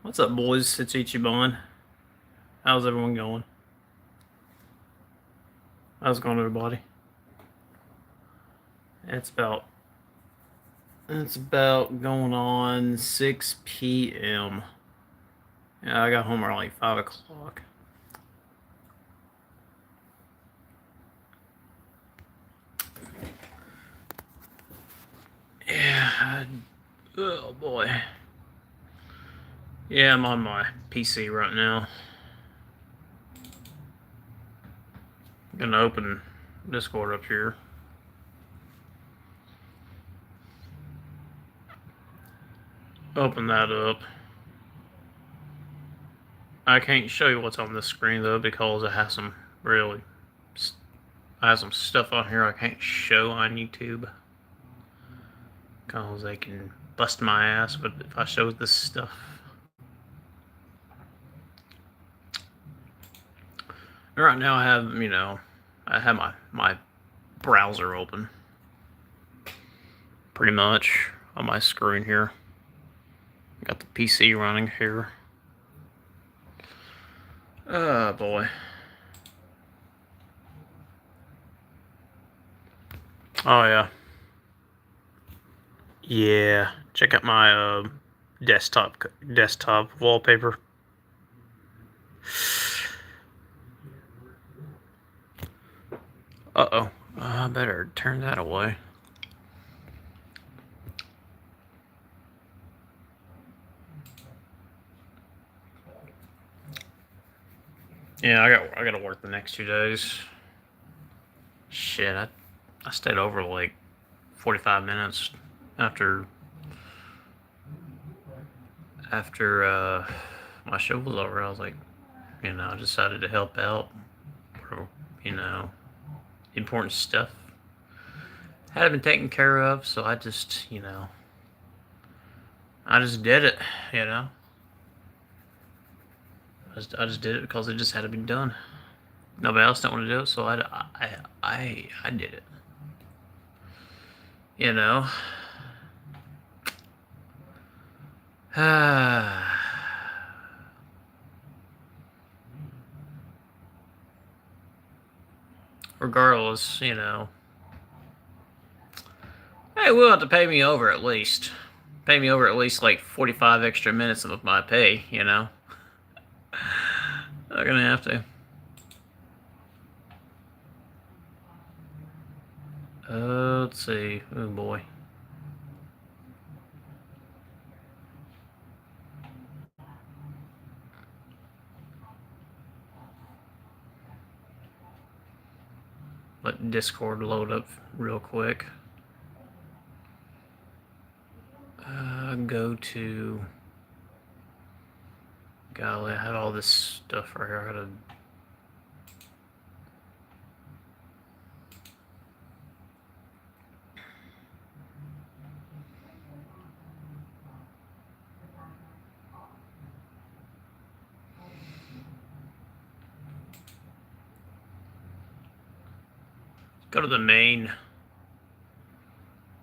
What's up, boys? It's Ichiban. How's everyone going? How's it going, everybody? It's about going on 6 p.m. Yeah, I got home around like 5 o'clock. Yeah. Oh boy. Yeah, I'm on my PC right now. I'm gonna open Discord up here. Open that up. I can't show you what's on this screen though because it has some stuff on here I can't show on YouTube because they can bust my ass. But if I show this stuff, right now I have my browser open pretty much on my screen here. I got the PC running here. Oh boy. Oh yeah. Yeah. Check out my desktop wallpaper. Uh-oh. I better turn that away. Yeah, I gotta work the next 2 days. Shit, I stayed over like 45 minutes after my show was over. I was like, I decided to help out for, important stuff had been taken care of, so I just did it, I just did it because it just had to be done. Nobody else didn't want to do it, so I did it. Regardless, hey, we'll have to pay me over at least. Pay me over at least like 45 extra minutes of my pay, They're gonna have to. Let's see. Oh boy. Let Discord load up real quick. Go to. Golly, I have all this stuff right here. I gotta. Go to the main.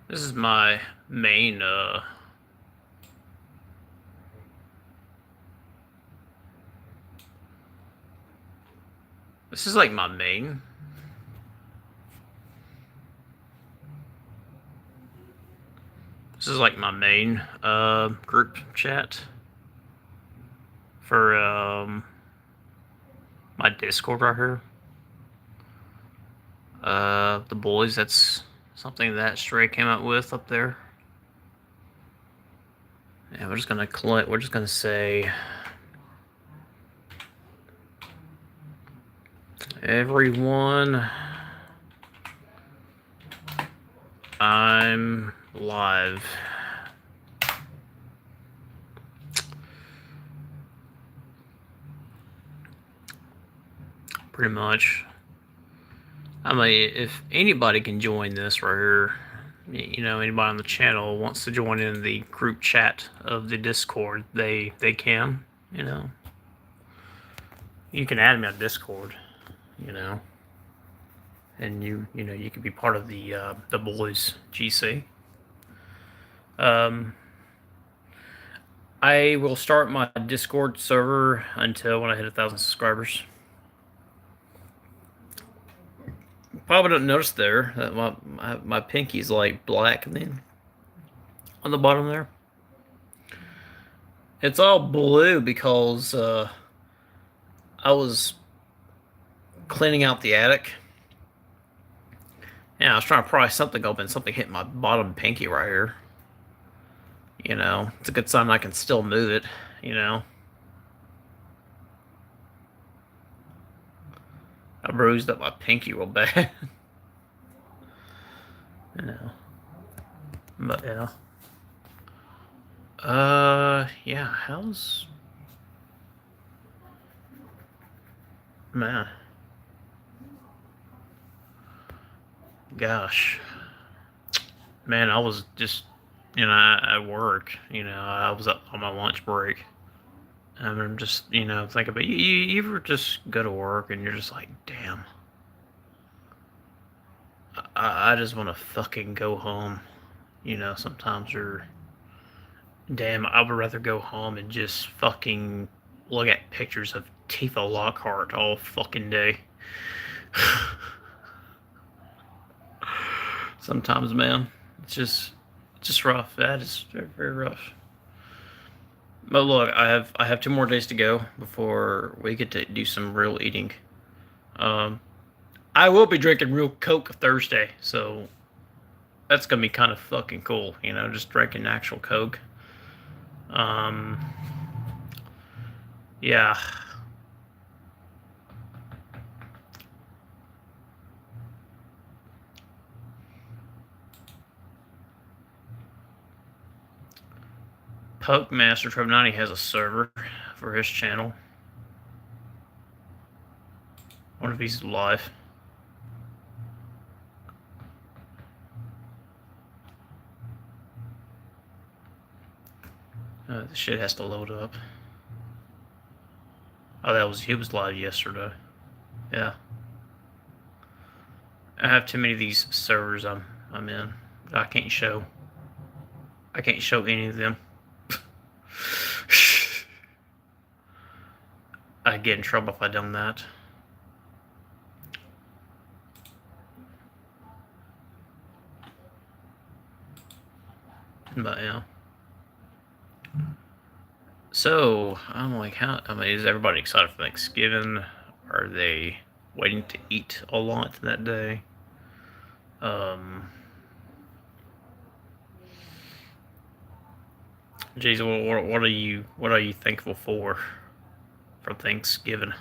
This is my main, This is like my main. This is like my main, group chat for, my Discord right here. The boys, that's something that Stray came out with up there. Yeah, we're just gonna say everyone, I'm live. Pretty much. I mean, if anybody can join this right here, anybody on the channel wants to join in the group chat of the Discord, they can, You can add me on Discord, and you can be part of the boys GC. I will start my Discord server until when I hit 1,000 subscribers. Probably don't notice there that my pinky's like black and then on the bottom there. It's all blue because I was cleaning out the attic. Yeah, I was trying to pry something open. Something hit my bottom pinky right here. You know, it's a good sign I can still move it, you know. I bruised up my pinky real bad. You know. But yeah. Yeah, how's... Man. Gosh. Man, I was just, you know, at work, you know, I was up on my lunch break. And I'm just, you know, thinking about you ever just go to work and you're just like, damn. I just want to fucking go home. You know, sometimes you're, damn, I would rather go home and just fucking look at pictures of Tifa Lockhart all fucking day. Sometimes, man, it's just rough. That is very, very rough. But look, I have 2 more days to go before we get to do some real eating. Um, I will be drinking real Coke Thursday, so that's gonna be kind of fucking cool. You know, just drinking actual Coke. Um, yeah. Poke Master Trove 90 has a server for his channel. I wonder if he's live. The shit has to load up. Oh, he was live yesterday. Yeah. I have too many of these servers I'm in. I can't show any of them. I'd get in trouble if I done that. But yeah. So I'm like, is everybody excited for Thanksgiving? Are they waiting to eat a lot that day? Geez, what are you thankful for Thanksgiving?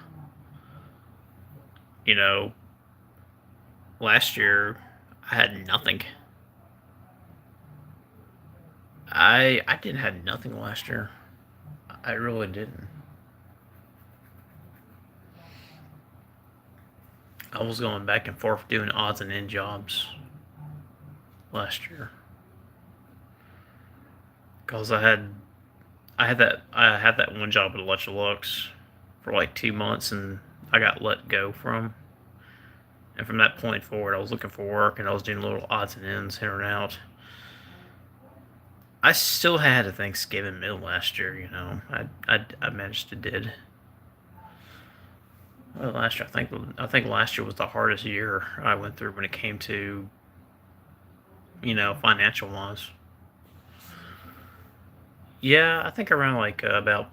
You know, last year I had nothing. I didn't have nothing last year. I really didn't. I was going back and forth doing odds and end jobs last year because I had that one job at Electrolux for like 2 months and I got let go from. And from that point forward, I was looking for work and I was doing little odds and ends in and out. I still had a Thanksgiving meal last year, you know. I managed to did. Well, last year I think last year was the hardest year I went through when it came to, you know, financial wise. Yeah, I think around like about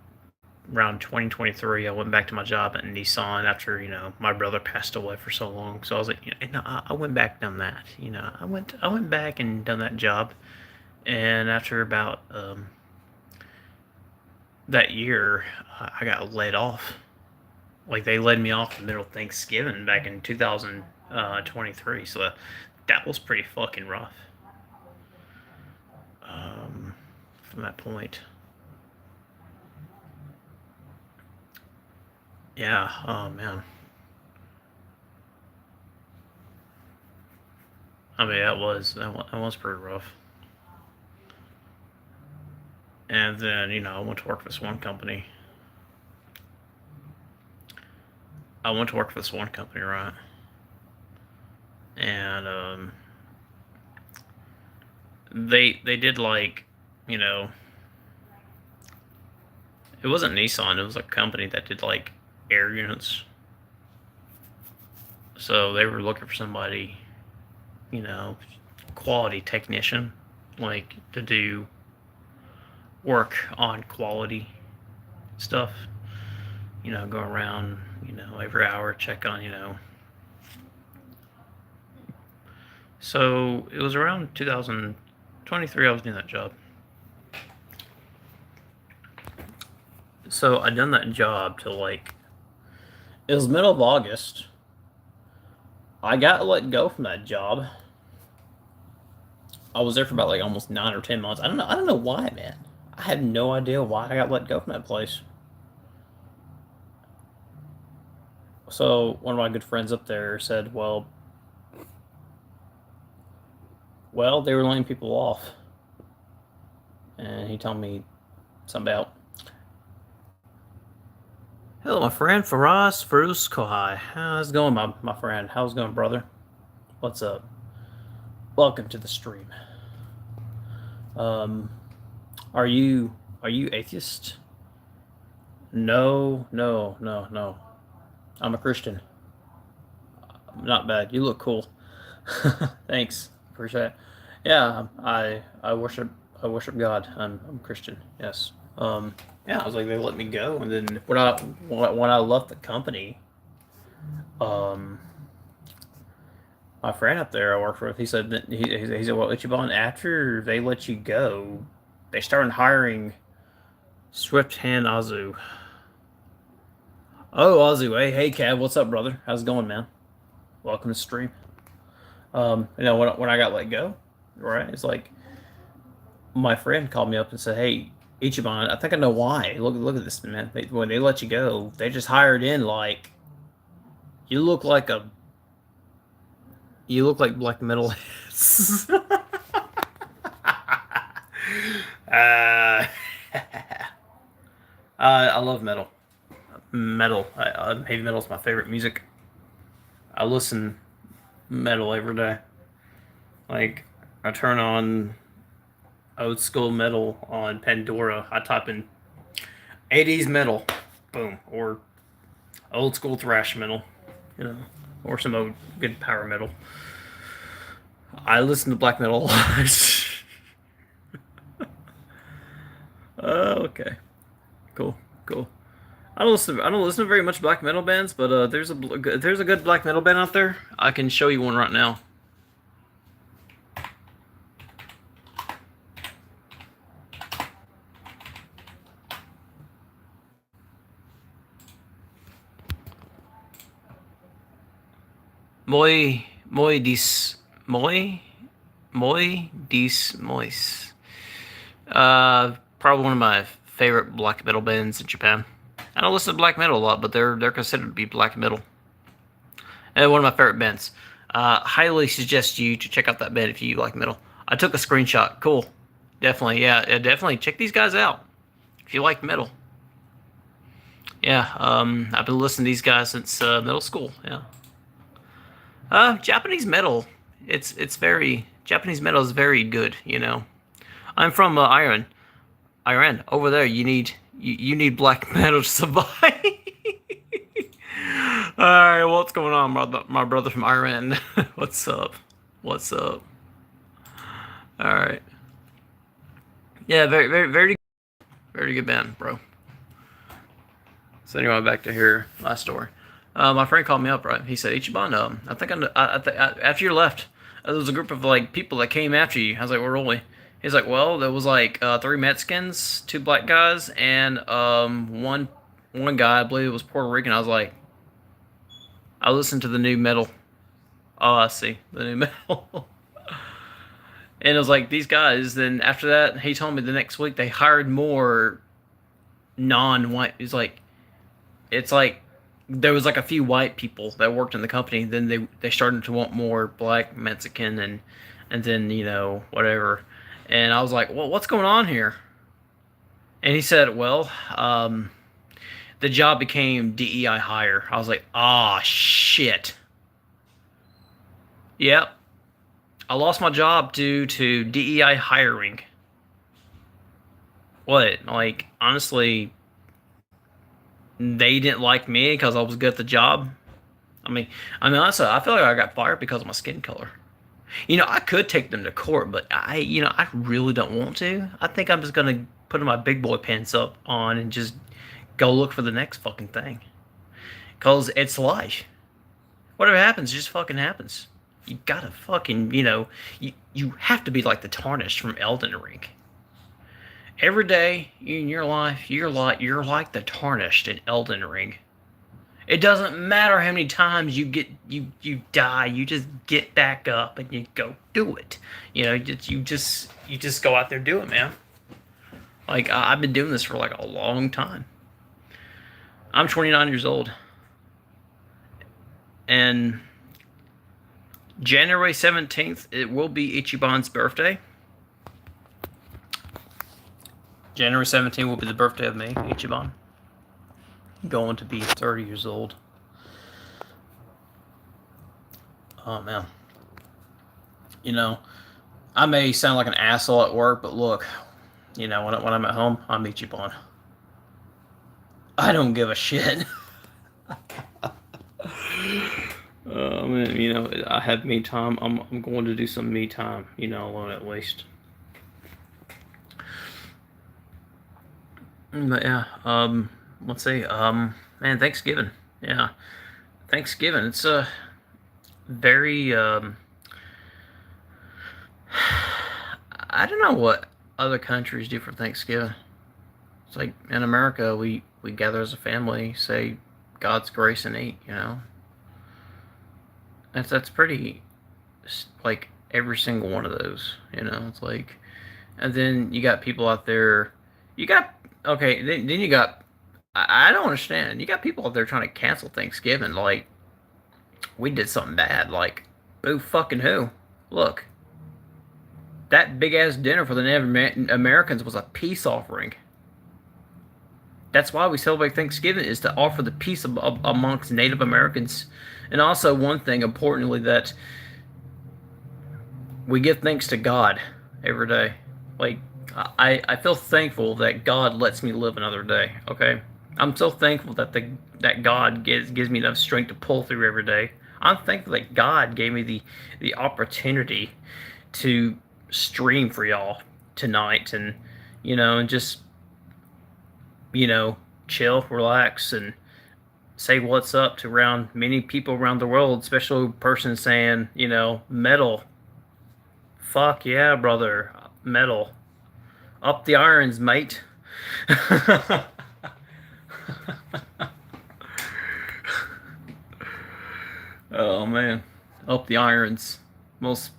around 2023, I went back to my job at Nissan after, you know, my brother passed away for so long. So I was like, you know, I went back and done that. You know, I went back and done that job, and after about that year, I got laid off. Like they laid me off in the middle of Thanksgiving back in 2023. So that was pretty fucking rough. From that point. Yeah. Oh man. I mean, that was pretty rough. And then, you know, I went to work for this one company. Right? And they did like, you know, It wasn't Nissan. It was a company that did like air units. So they were looking for somebody, you know, quality technician, like to do work on quality stuff. You know, go around, you know, every hour, check on, you know. So it was around 2023 I was doing that job. So I done that job till like it was middle of August. I got let go from that job. I was there for about like almost 9 or 10 months. I don't know. I don't know why, man. I have no idea why I got let go from that place. So one of my good friends up there said, well, they were laying people off, and he told me something about. Hello, my friend Faraz Farus Kohai. How's it going, my friend? How's it going, brother? What's up? Welcome to the stream. Are you atheist? No, no, no, no. I'm a Christian. Not bad. You look cool. Thanks. Appreciate it. Yeah, I worship God. I'm Christian. Yes. Yeah, I was like they let me go, and then when I left the company, um, my friend up there I worked with, he said that he said, well, Ichiban, after they let you go, they started hiring Swift Hand Azu. Oh, Azu, hey, Cab, what's up, brother? How's it going, man? Welcome to the stream. You know, when I got let go, right? It's like my friend called me up and said, "Hey, Ichiban, I think I know why. Look at this, man. When they let you go, they just hired in like you look like black metal." uh, I love metal. Heavy metal is my favorite music. I listen metal every day. Like I turn on old school metal on Pandora. I type in 80s metal, boom, or old school thrash metal, you know, or some old good power metal. I listen to black metal a lot. Okay, cool. I don't listen to very much black metal bands, but there's a good black metal band out there. I can show you one right now. Moi dis mois. Probably one of my favorite black metal bands in Japan. I don't listen to black metal a lot, but they're considered to be black metal. And one of my favorite bands. Highly suggest you to check out that band if you like metal. I took a screenshot. Cool. Definitely, yeah, definitely check these guys out if you like metal. Yeah, I've been listening to these guys since middle school. Yeah. Japanese metal. It's very Japanese metal is very good. You know, I'm from Iran. Iran. Over there, you need black metal to survive. All right, what's going on, my brother from Iran? What's up? What's up? All right. Yeah, very good band, bro. So anyway, back to here. Last story. My friend called me up, right? He said, Ichiban, I think after you left, there was a group of like people that came after you. I was like, well, really? He's like, well, there was like 3 Mexicans, 2 black guys, and one guy, I believe it was Puerto Rican. I was like, I listened to the new metal. Oh, I see, the new metal. And it was like these guys. Then after that, he told me the next week they hired more non-white. It's like there was like a few white people that worked in the company. Then they started to want more black Mexican and then you know whatever. And I was like, well, what's going on here? And he said, well, the job became DEI hire. I was like, ah, shit. Yep. I lost my job due to DEI hiring. What? Like, honestly, they didn't like me because I was good at the job. I mean, honestly, I feel like I got fired because of my skin color. I could take them to court, but I really don't want to. I think I'm just gonna put my big boy pants up on and just go look for the next fucking thing. Cause it's life. Whatever happens, just fucking happens. You gotta fucking, you have to be like the Tarnished from Elden Ring. Every day in your life, you're like the Tarnished in Elden Ring. It doesn't matter how many times you die. You just get back up and you go do it. You just go out there and do it, man. Like I've been doing this for like a long time. I'm 29 years old, and January 17th it will be Ichiban's birthday. January 17th will be the birthday of me, Ichiban. Going to be 30 years old. Oh man. I may sound like an asshole at work, but look, when I'm at home, I'm Ichiban. I don't give a shit. Man, I have me time. I'm going to do some me time, alone at least. But yeah, let's see. Man, Thanksgiving. Yeah, Thanksgiving. It's a very I don't know what other countries do for Thanksgiving. It's like in America, we gather as a family, say God's grace and eat. That's pretty like every single one of those. It's like, and then you got people out there. You got okay. Then you got. I don't understand. You got people out there trying to cancel Thanksgiving. Like we did something bad. Like who fucking who? Look, that big ass dinner for the Native Americans was a peace offering. That's why we celebrate Thanksgiving, is to offer the peace amongst Native Americans. And also one thing importantly, that we give thanks to God every day. Like I feel thankful that God lets me live another day. Okay, I'm so thankful that God gives me enough strength to pull through every day. I'm thankful that God gave me the opportunity to stream for y'all tonight, and just chill, relax, and say what's up to around many people around the world, especially a person saying, metal. Fuck yeah, brother. Metal. Up the irons, mate. Oh man. Up the irons. Most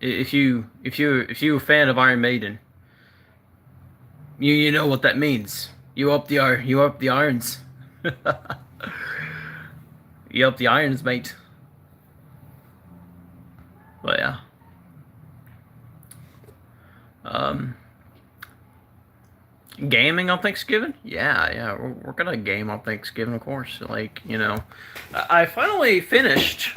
if you're a fan of Iron Maiden, you know what that means. You up the irons. You up the irons, mate. But yeah. Gaming on Thanksgiving? Yeah. We're gonna game on Thanksgiving, of course. Like, I finally finished.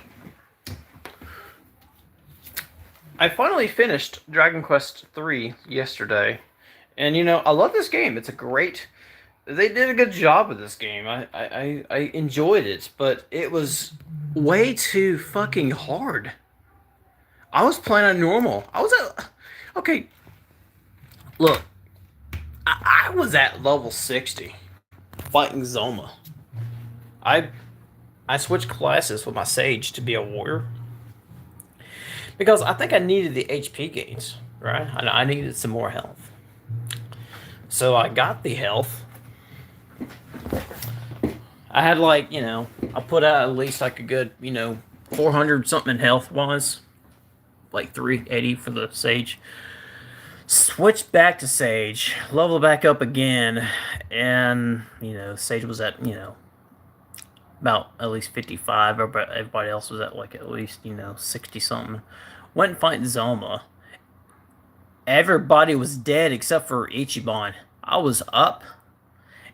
Dragon Quest 3 yesterday, and I love this game. It's a great. They did a good job with this game. I enjoyed it, but it was way too fucking hard. I was playing on normal. Okay. Look, I was at level 60 fighting Zoma. I switched classes with my Sage to be a warrior because I think I needed the HP gains, right? I needed some more health. So I got the health. I had I put out at least like a good, 400 something health wise, like 380 for the Sage. Switched back to Sage, leveled back up again, and Sage was at about at least 55, but everybody else was at like at least 60 something. Went and fight Zoma. Everybody was dead except for Ichiban. I was up,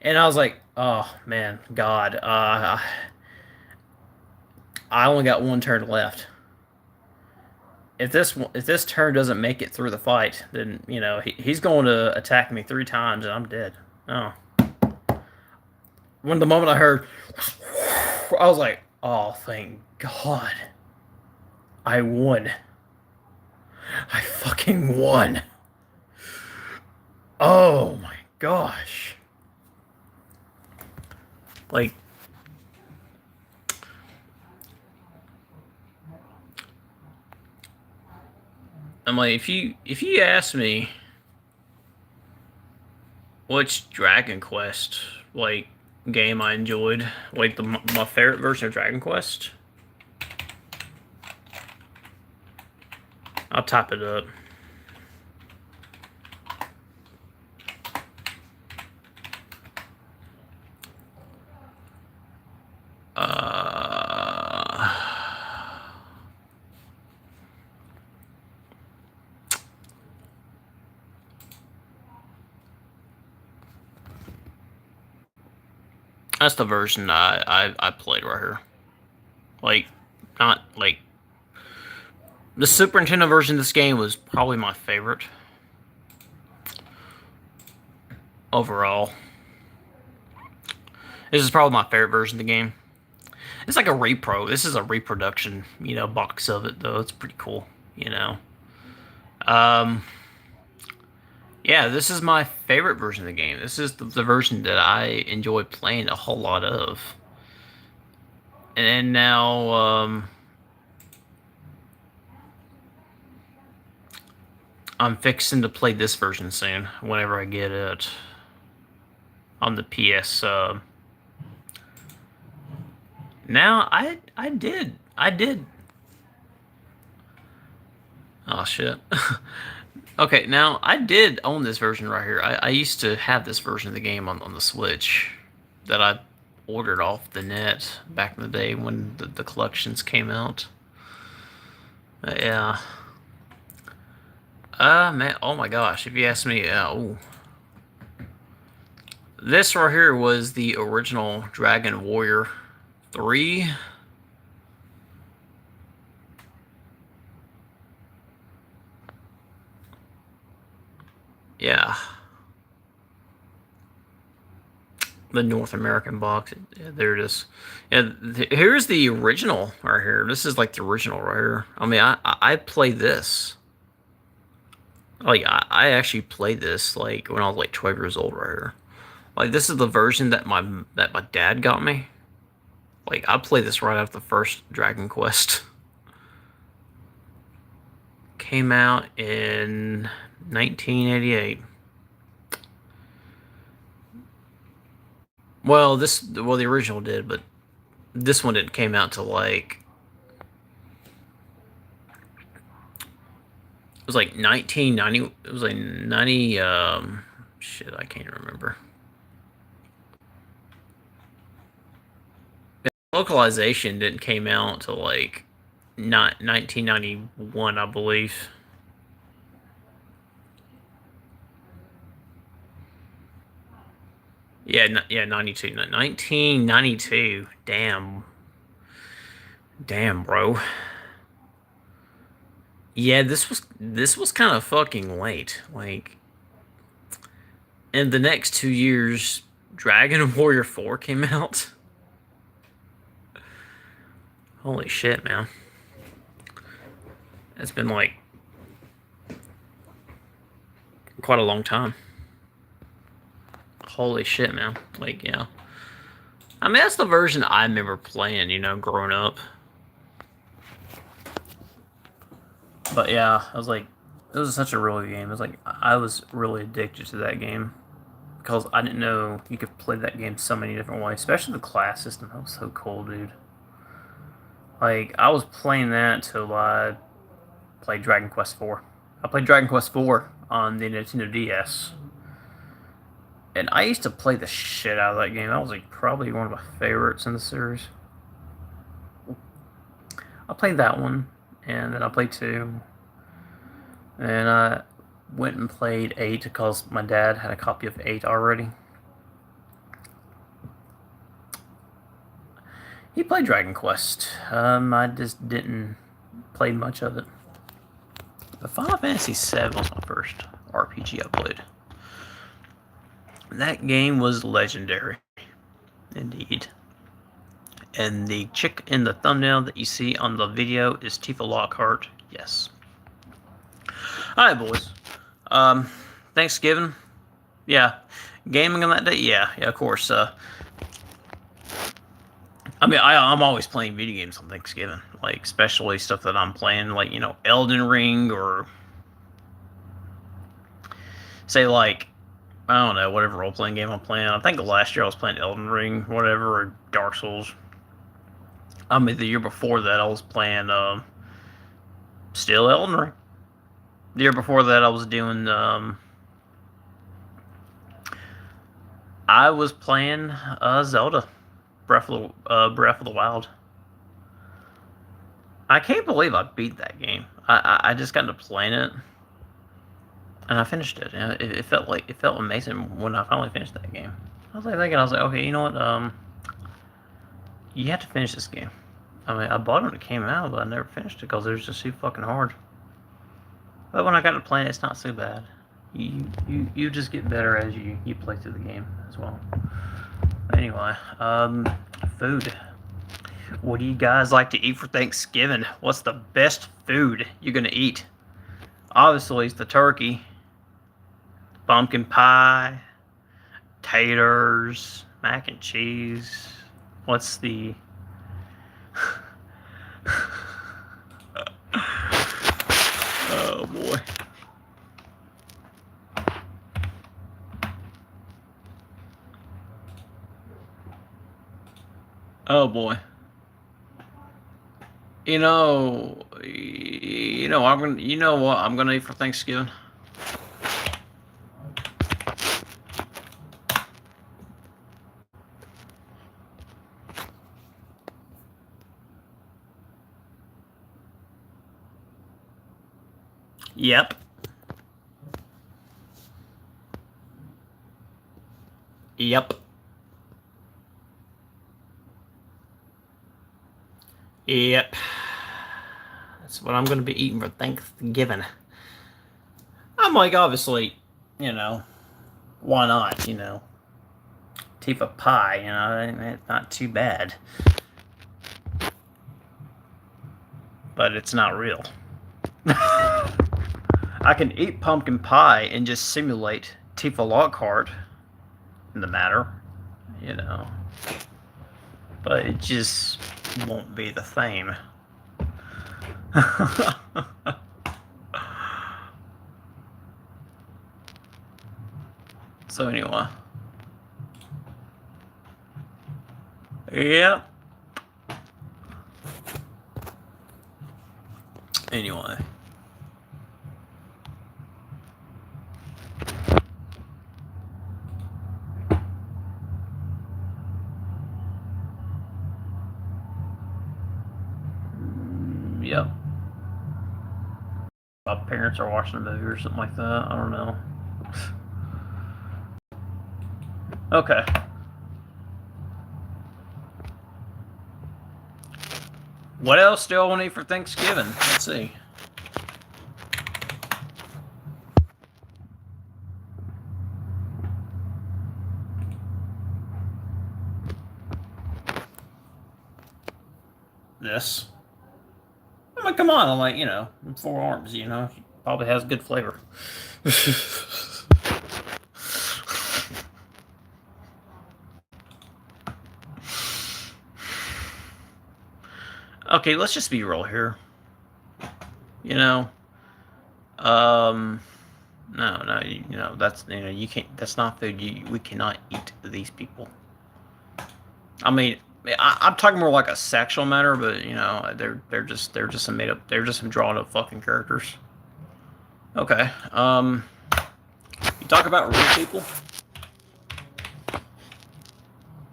and I was like, oh man, God, I only got one turn left. If this turn doesn't make it through the fight, then he's going to attack me 3 times and I'm dead. Oh, when the moment I heard, I was like, oh, thank God. I won. I fucking won. Oh my gosh. Like, I'm like, if you ask me which Dragon Quest like game I enjoyed, like my favorite version of Dragon Quest, I'll type it up. That's the version I played right here. Like, not like the Super Nintendo version of this game was probably my favorite overall. This is probably my favorite version of the game. It's like a repro. This is a reproduction, box of it though. It's pretty cool, Um, yeah, this is my favorite version of the game. This is the version that I enjoy playing a whole lot of. And now, I'm fixing to play this version soon, whenever I get it on the PS. Now I did. Oh shit. Okay, now I did own this version right here. I used to have this version of the game on the Switch that I ordered off the net back in the day when the collections came out. Yeah. Man, oh my gosh, if you ask me, this right here was the original Dragon Warrior 3. Yeah. The North American box. Yeah, there it is. And here's the original right here. This is like the original right here. I mean, I played this. Like, I actually played this like when I was like 12 years old right here. Like, this is the version that my dad got me. Like, I played this right after the first Dragon Quest. Came out in 1988. Well, the original did, but this one didn't came out to like it was like 1990. It was like 90. Shit, I can't remember. Localization didn't came out to like not 1991, I believe. Yeah, 92. 1992. Damn, bro. Yeah, this was kind of fucking late. Like, in the next 2 years, Dragon Warrior 4 came out. Holy shit, man. It's been like quite a long time. Holy shit, man. Like, yeah. I mean, that's the version I remember playing, growing up. But yeah, I was like, it was such a really good game. It was like, I was really addicted to that game. Because I didn't know you could play that game so many different ways. Especially the class system. That was so cool, dude. Like, I was playing that till I played Dragon Quest 4. I played Dragon Quest 4 on the Nintendo DS. And I used to play the shit out of that game. That was like probably one of my favorites in the series. I played that one, and then I played 2. And I went and played 8 because my dad had a copy of 8 already. He played Dragon Quest. I just didn't play much of it. But Final Fantasy VII was my first RPG I played. That game was legendary. Indeed. And the chick in the thumbnail that you see on the video is Tifa Lockhart. Yes. Alright, boys. Thanksgiving. Yeah. Gaming on that day? Yeah, of course. I mean, I'm always playing video games on Thanksgiving. Like, especially stuff that I'm playing, like, Elden Ring, or say, like, I don't know, whatever role-playing game I'm playing. I think last year I was playing Elden Ring, whatever, or Dark Souls. I mean, the year before that I was playing, still Elden Ring. The year before that I was doing, I was playing, Zelda. Breath of the Wild. I can't believe I beat that game. I just got into playing it, and I finished it. And it felt amazing when I finally finished that game. I was like, okay, you know what? You have to finish this game. I mean, I bought it when it came out, but I never finished it because it was just too fucking hard. But when I got to playing it, it's not so bad. You just get better as you play through the game as well. Anyway, food. What do you guys like to eat for Thanksgiving? What's the best food you're gonna eat? Obviously, it's the turkey, pumpkin pie, taters, mac and cheese. What's the... Oh, boy. Oh, boy. You know what I'm gonna eat for Thanksgiving? Yep. Yep. Yep. That's what I'm going to be eating for Thanksgiving. I'm like, obviously, why not, Tifa pie, it's not too bad. But it's not real. I can eat pumpkin pie and just simulate Tifa Lockhart in the matter, But it just won't be the same. So anyway. Yeah. Anyway. Yep. My parents are watching a movie or something like that. I don't know. Okay. What else do I want to eat for Thanksgiving? Let's see. This. I mean, come on. I'm like, 4 arms, probably has good flavor. Okay, let's just be real here. No, that's, you can't, that's not food. We cannot eat these people. I mean, I'm talking more like a sexual matter, but they're just some made up, they're just some drawn up fucking characters. Okay, you talk about real people?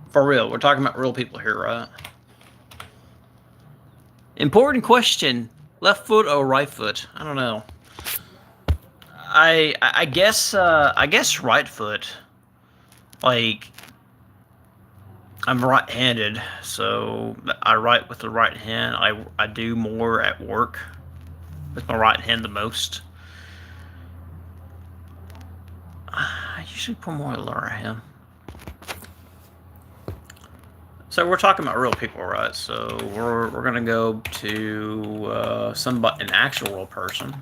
For real, we're talking about real people here, right? Important question. Left foot or right foot? I don't know. I guess right foot. Like, I'm right-handed, so I write with the right hand. I do more at work with my right hand the most. I usually put more on the lower hand. So we're talking about real people, right? So we're gonna go to an actual real person.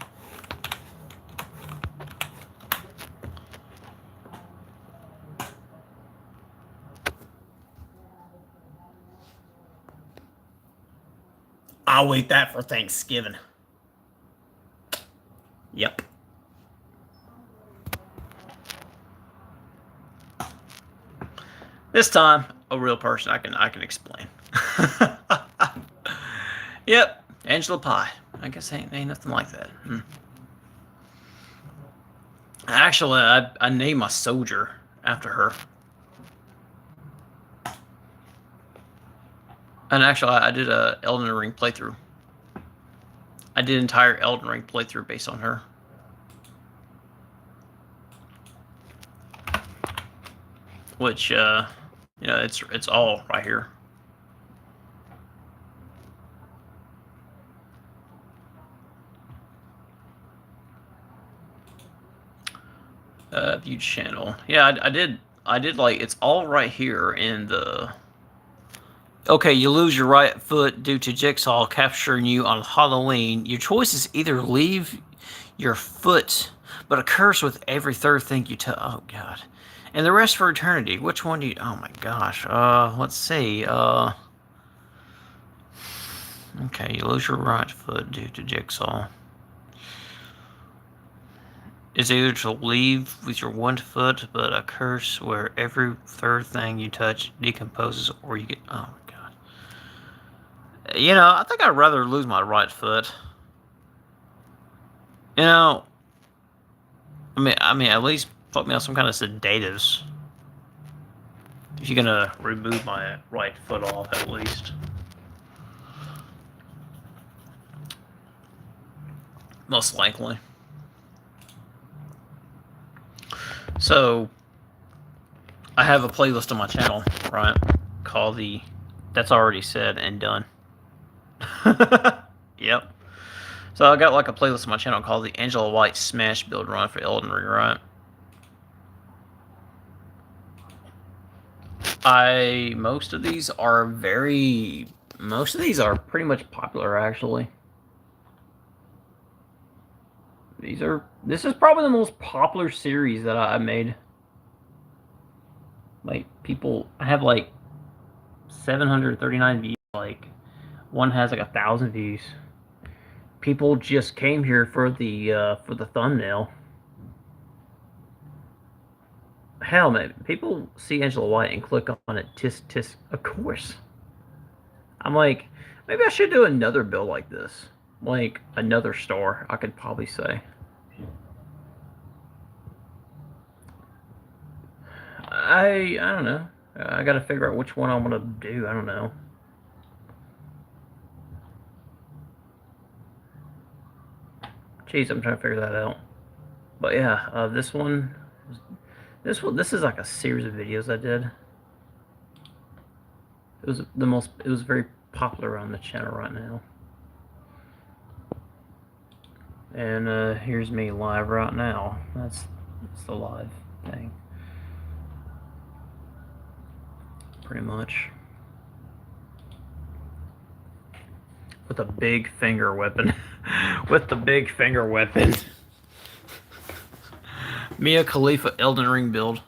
I'll eat that for Thanksgiving. Yep. This time, a real person I can explain. Yep, Angela Pie. I guess ain't nothing like that. Actually, I named my soldier after her. And actually, I did a Elden Ring playthrough. I did an entire Elden Ring playthrough based on her. Which, you know, it's all right here. View channel. Yeah, I did like, it's all right here in the... Okay, you lose your right foot due to Jigsaw capturing you on Halloween. Your choice is either leave your foot, but a curse with every third thing you touch. Oh, God. And the rest for eternity. Which one do you... Oh, my gosh. Let's see. Okay, you lose your right foot due to Jigsaw. Is either to leave with your one foot, but a curse where every third thing you touch decomposes, or you get... Oh, my God. You know, I think I'd rather lose my right foot. You know, I mean, at least put me on some kind of sedatives. If you're gonna remove my right foot off, at least. Most likely. So, I have a playlist on my channel, right? Called the That's Already Said and Done. Yep. So I got like a playlist on my channel called the Angela White Smash Build Run for Elden Ring, right? Most of these are pretty much popular, actually. This is probably the most popular series that I made. Like, I have like 739 views, like, one has like 1,000 views. People just came here for the thumbnail. Hell, man, people see Angela White and click on it. Tisk, of course. I'm like, maybe I should do another build like this, like another star. I could probably say. I don't know. I gotta figure out which one I want to do. I don't know. Jeez, I'm trying to figure that out. But yeah, this is like a series of videos I did. It was very popular on the channel right now. And here's me live right now. That's the live thing. Pretty much. With a big finger weapon. With the big finger weapon. Mia Khalifa Elden Ring build.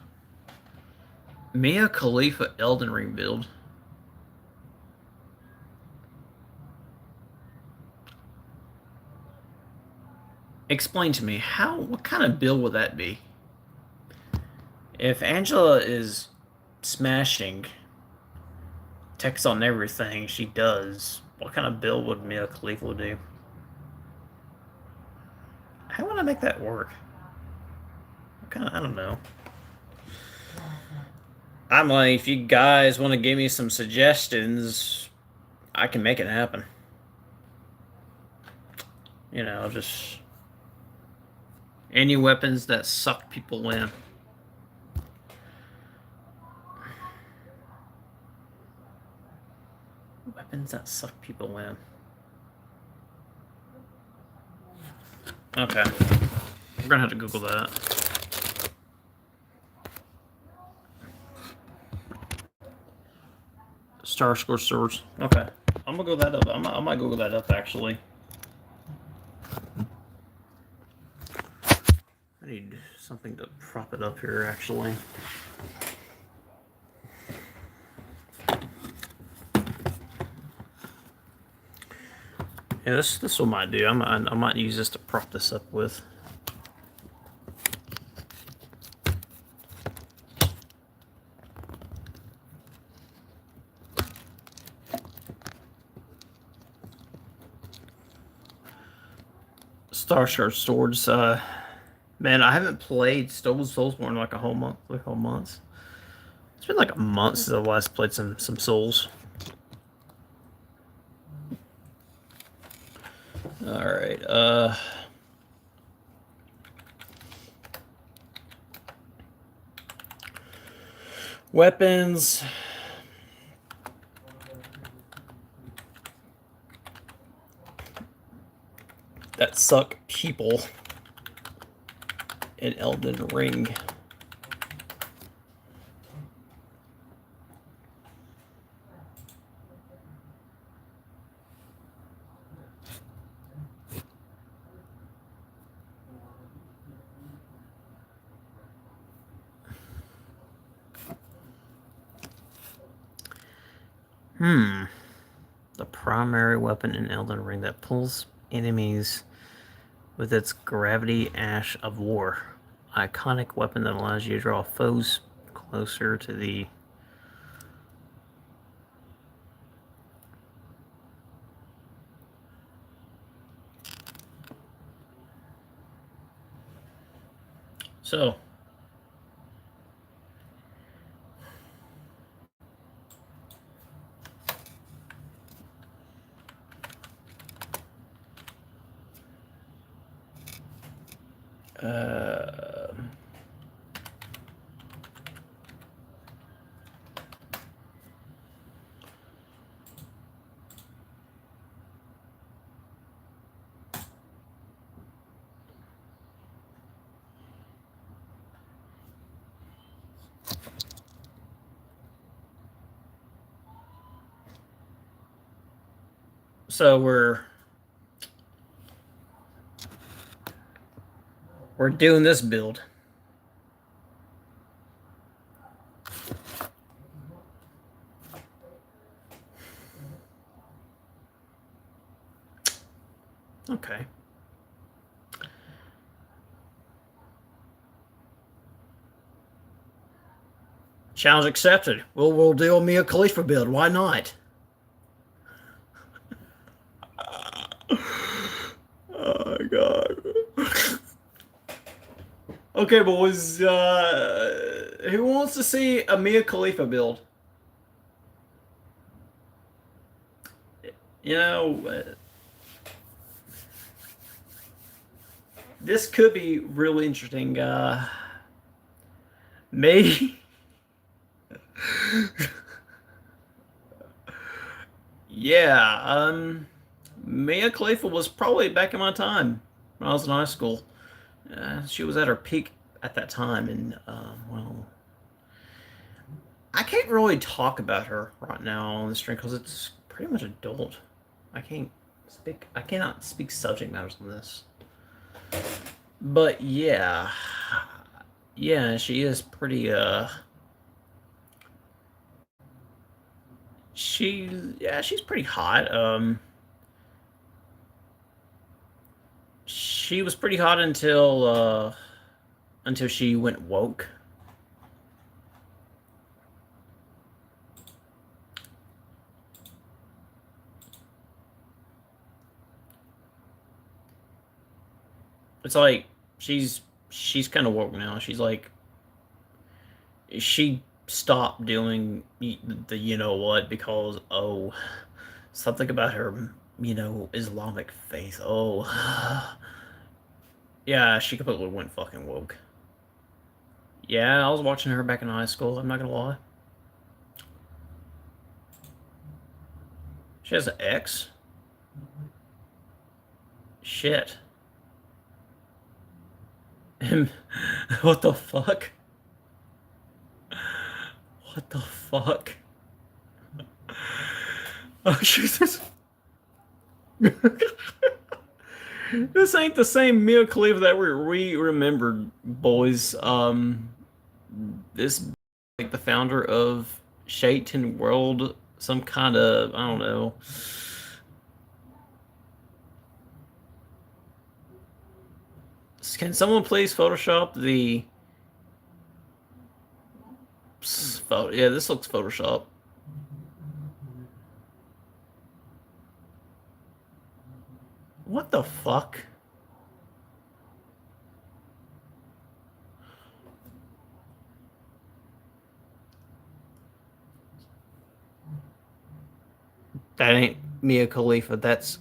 Mia Khalifa Elden Ring build. Explain to me, what kind of build would that be? If Angela is smashing text on everything she does, what kind of build would Mia Khalifa do? How would I make that work? I don't know. I'm like, if you guys want to give me some suggestions, I can make it happen. You know, just any weapons that suck people in. Weapons that suck people in. Okay. We're gonna have to Google that. Star Score Swords. Okay. I'm gonna go that up. I might go that up actually. I need something to prop it up here actually. Yeah, this one might do. I might use this to prop this up with. Star Swords. Man, I haven't played Soulsborne in like a whole month, months. It's been like a month since I last played some Souls. All right. Weapons. That suck people in Elden Ring. The primary weapon in Elden Ring that pulls enemies with its gravity ash of war. Iconic weapon that allows you to draw foes closer to the... So... So we're doing this build. Okay. Challenge accepted. We'll do a Mia Khalifa build. Why not? Oh my god. Okay, boys. Who wants to see a Mia Khalifa build? You know, this could be really interesting. Maybe. Yeah. Mia Khalifa was probably back in my time when I was in high school. She was at her peak at that time, and well, I can't really talk about her right now on the stream because it's pretty much adult. I cannot speak subject matters on this. But yeah, she is pretty. She's pretty hot. She was pretty hot until she went woke. It's like she's kind of woke now. She's like she stopped doing the you know what because something about her Islamic faith. Yeah, she completely went fucking woke. Yeah, I was watching her back in high school. I'm not gonna lie. She has an ex. Shit. What the fuck? What the fuck? Oh, Jesus. This ain't the same Mia Khalifa that we remembered, boys. This like the founder of Shaitan World, some kind of I don't know. Can someone please Photoshop the? Yeah, this looks Photoshop. What the fuck? That ain't Mia Khalifa. That's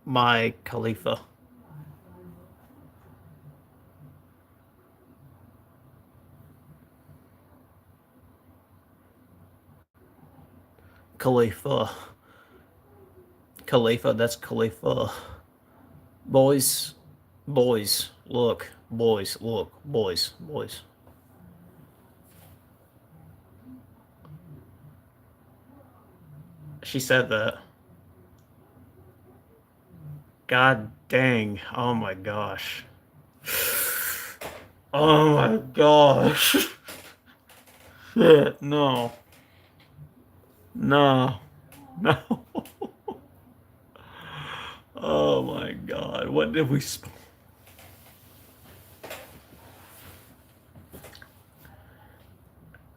my Khalifa. Khalifa. Khalifa, that's Khalifa. Boys, boys, look, boys, look, boys, boys. She said that. God dang. Oh my gosh. Oh my gosh. Shit, no. No. No. Oh my god. What did we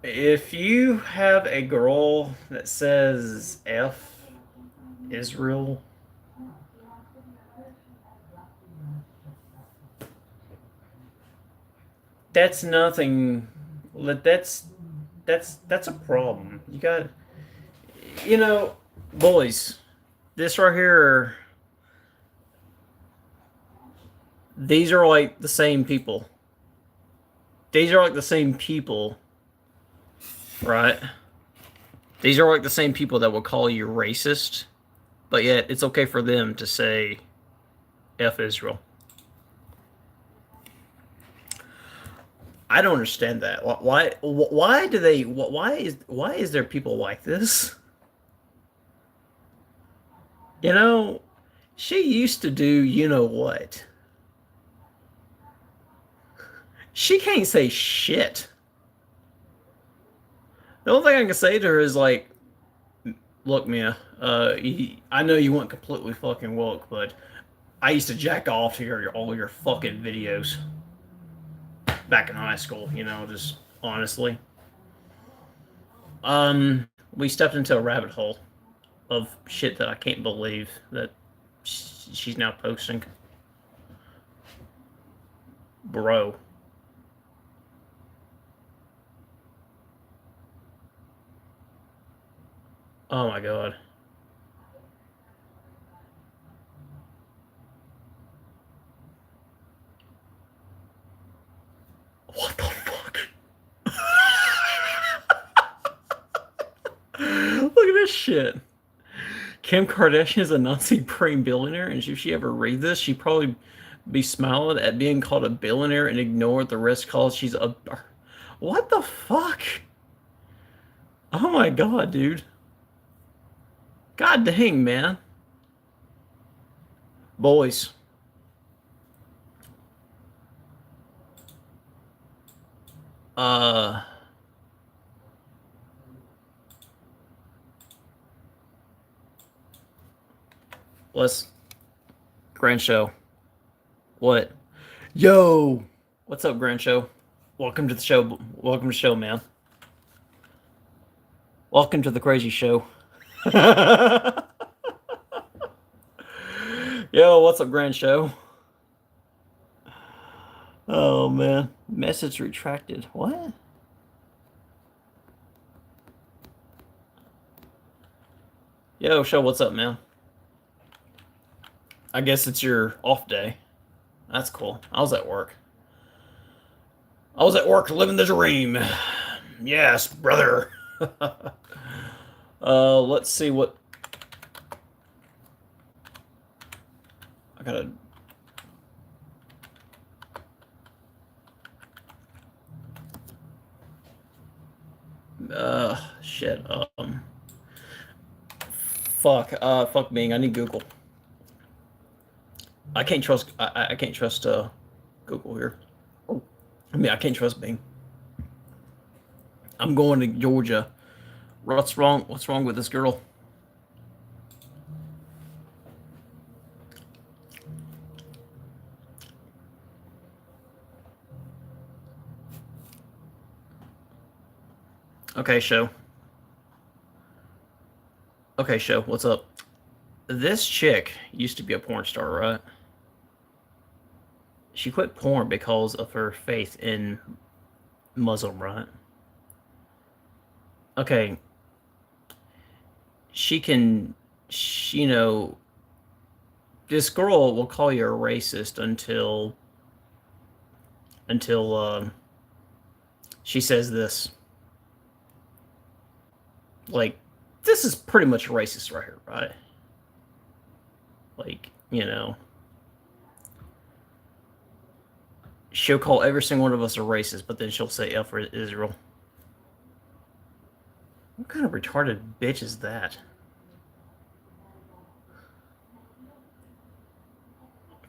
If you have a girl that says F Israel, that's nothing. That's a problem. You got, you know, boys. This right here, these are like the same people. These are like the same people, right? These are like the same people that will call you racist, but yet it's okay for them to say F Israel. I don't understand that. Why do they? Why is there people like this? You know, she used to do you know what. She can't say shit. The only thing I can say to her is like, look, Mia, I know you weren't completely fucking woke, but I used to jack off to all your fucking videos back in high school. You know, just honestly. We stepped into a rabbit hole of shit that I can't believe that she's now posting. Bro. Oh my god. What the fuck? Look at this shit. Kim Kardashian is a Nazi praying billionaire, and if she ever read this, she'd probably be smiling at being called a billionaire and ignore the rest calls she's a. What the fuck? Oh my god, dude. God dang, man. Boys. Uh. Let's. Grand Show. What? Yo! What's up, Grand Show? Welcome to the show. Welcome to the show, man. Welcome to the crazy show. Yo, what's up, Grand Show? Oh, man. Message retracted. What? Yo, show, what's up, man? I guess it's your off day. That's cool. I was at work. I was at work living the dream. Yes, brother. Let's see what. I gotta. Shit. fuck. Fuck Bing. I need Google. I can't trust. I can't trust Google here. I mean, I can't trust Bing. I'm going to Georgia. What's wrong? What's wrong with this girl? Okay, show. Okay, show. What's up? This chick used to be a porn star, right? She quit porn because of her faith in Muslim, right? Okay, she can, you know, this girl will call you a racist until she says this. Like, this is pretty much racist right here, right? Like, she'll call every single one of us a racist, but then she'll say F for Israel. What kind of retarded bitch is that?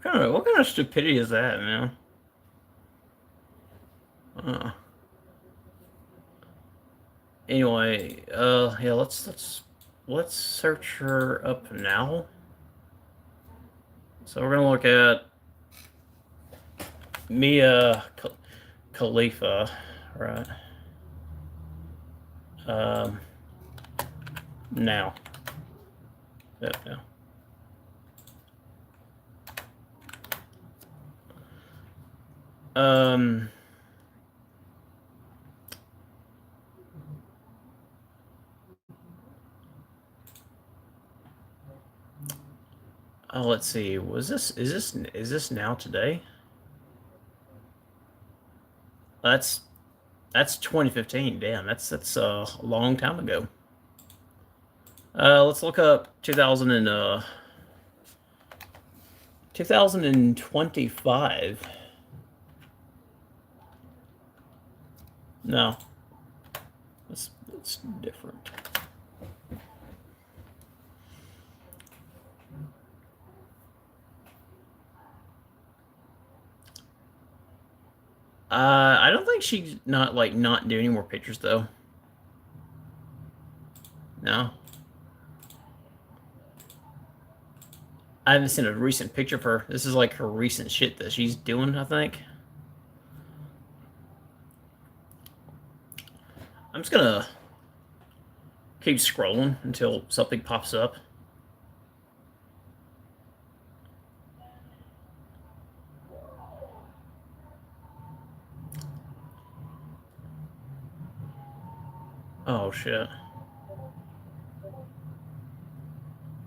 What kind of stupidity is that, man? Anyway, yeah, let's search her up now. So we're gonna look at Mia Khalifa, right? Now. Yep, now. Oh, let's see. Is this now today? That's 2015. Damn, that's a long time ago. Let's look up 2025. No, it's different. I don't think she's not doing any more pictures though. No. I haven't seen a recent picture of her. This is like her recent shit that she's doing, I think. I'm just gonna keep scrolling until something pops up. Oh shit.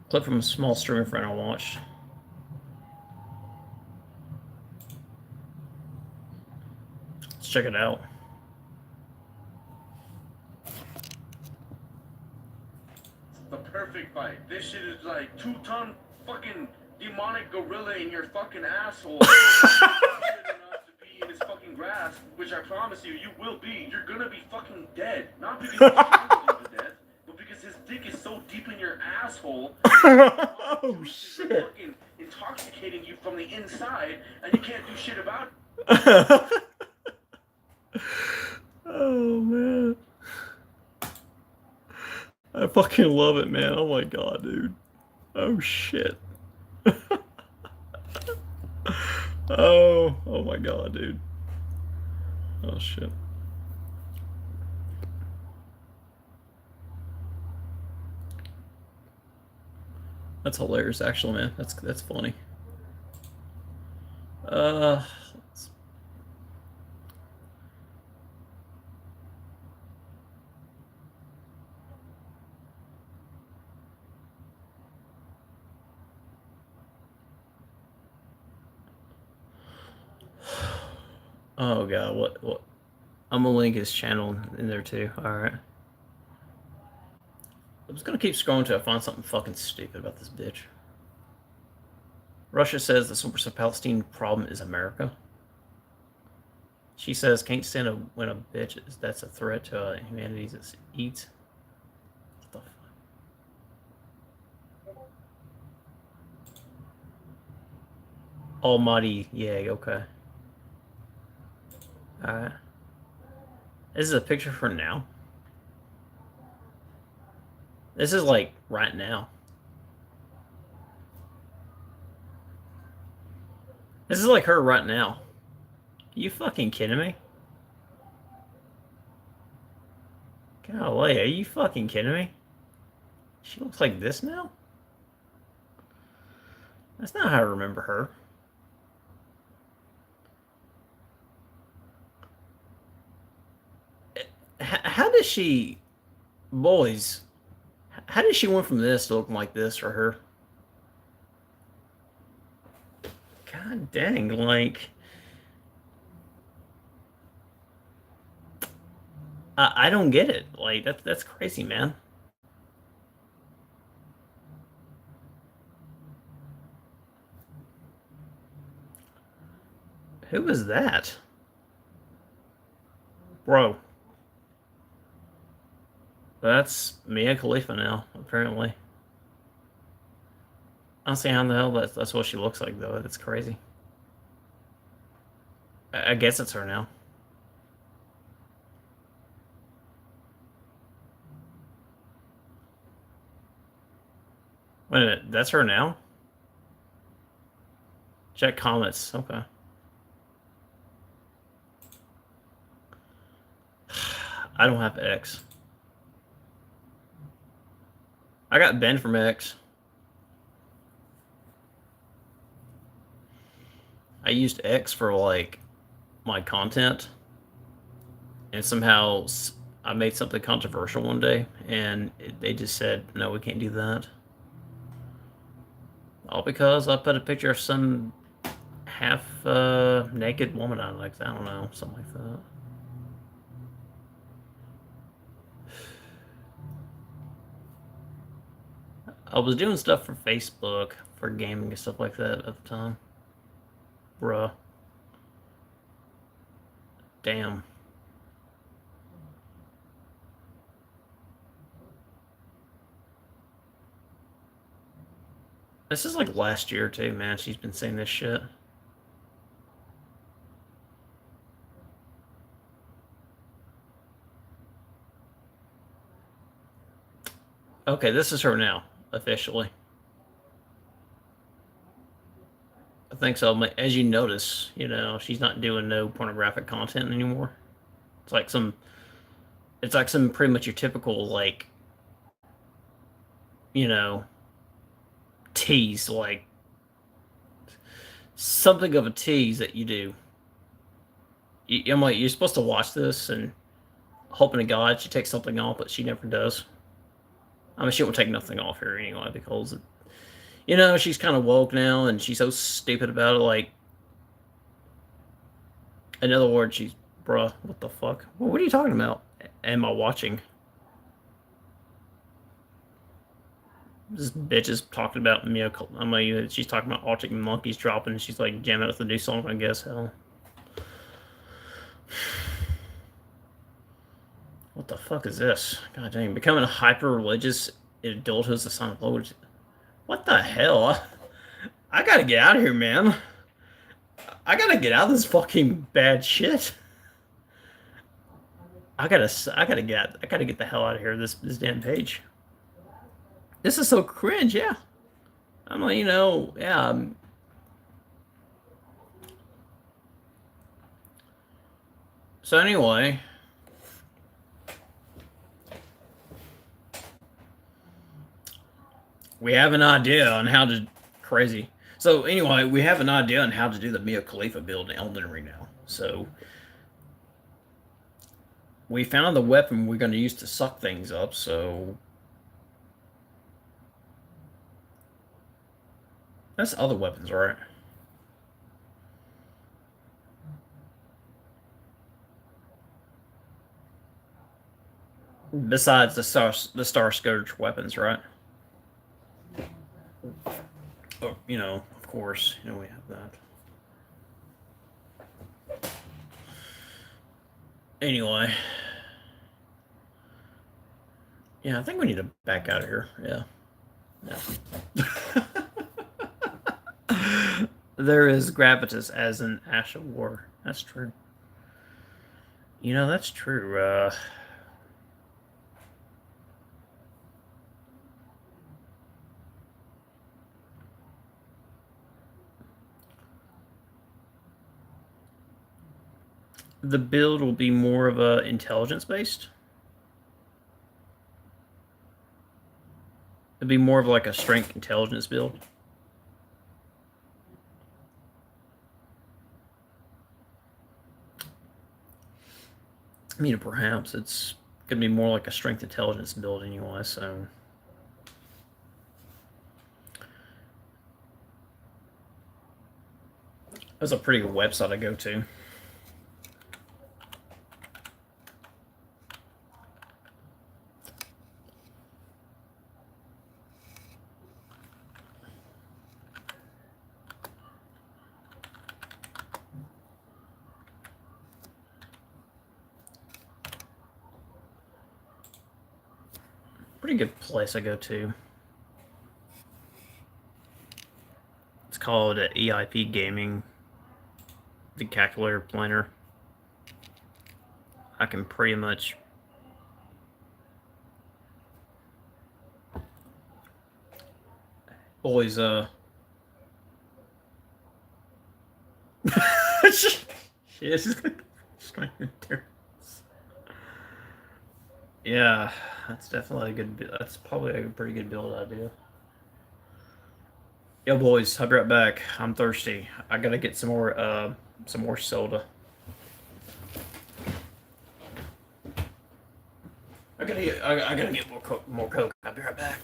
Clip from a small streaming friend I watched. Let's check it out. The perfect fight. This shit is like 2-ton fucking demonic gorilla in your fucking asshole. Enough to be in his fucking grasp, which I promise you, you will be. You're gonna be fucking dead. Not because you're to death, but because his dick is so deep in your asshole. Oh shit! Fucking intoxicating you from the inside, and you can't do shit about it. Oh man. I fucking love it, man. Oh my god, dude. Oh shit. Oh my god, dude. Oh shit. That's hilarious, actually, man. That's funny. Uh, oh god, what? I'm gonna link his channel in there too. All right. I'm just gonna keep scrolling until I find something fucking stupid about this bitch. Russia says the 100% Palestine problem is America. She says can't stand when a bitch is that's a threat to humanity's eats. What the fuck? Almighty Yag, okay. Alright. This is a picture for now. This is like right now. This is like her right now. Are you fucking kidding me? Golly, are you fucking kidding me? She looks like this now? That's not how I remember her. How does she... Boys, how did she went from this to looking like this for her? God dang, like... I don't get it. Like, that's crazy, man. Who is that? Bro. That's Mia Khalifa now, apparently. I don't see how in the hell that's what she looks like, though. That's crazy. I guess it's her now. Wait a minute, that's her now? Check comments. Okay. I don't have X. I got banned from X. I used X for like my content, and somehow I made something controversial one day, and they just said, no, we can't do that. All because I put a picture of some half naked woman on, like, I don't know, something like that. I was doing stuff for Facebook, for gaming and stuff like that at the time. Bruh. Damn. This is like last year too, man. She's been saying this shit. Okay, this is her now, officially. I think so. As you notice, you know, she's not doing no pornographic content anymore. It's like some pretty much your typical, like, you know, tease, like something of a tease that you do. I'm like, you're supposed to watch this and hoping to God she takes something off, but she never does. I mean, she won't take nothing off here anyway because, you know, she's kind of woke now and she's so stupid about it. Like, in other words, she's, bruh, what the fuck? Well, what are you talking about? Am I watching? This bitch is talking about Mia. I mean, she's talking about Arctic Monkeys dropping. And she's like jamming out the new song, I guess. Hell. What the fuck is this? God dang. Becoming a hyper religious in adulthood is a sign of low. What the hell? I gotta get out of here, man. I gotta get out of this fucking bad shit. I gotta get the hell out of here. This damn page. This is so cringe, yeah. I'm like, you know, yeah. So anyway, we have an idea on how to crazy. So anyway, we have an idea on how to do the Mia Khalifa build in Elden Ring now. So we found the weapon we're going to use to suck things up. So that's other weapons, right? Besides the Star Scourge weapons, right? Oh, you know, of course, you know we have that. Anyway, yeah, I think we need to back out of here. Yeah. There is gravitas as in Ash of War. That's true. You know, that's true. The build will be more of a intelligence based. It'd be more of like a strength intelligence build. I mean, perhaps it's gonna be more like a strength intelligence build anyway. So. That's a pretty good website I go to. Pretty good place I go to. It's called EIP Gaming, the calculator planner. I can pretty much always yeah, that's definitely a good. That's probably a pretty good build idea. Yo, boys, I'll be right back. I'm thirsty. I gotta get some more soda. I gotta get more Coke. I'll be right back.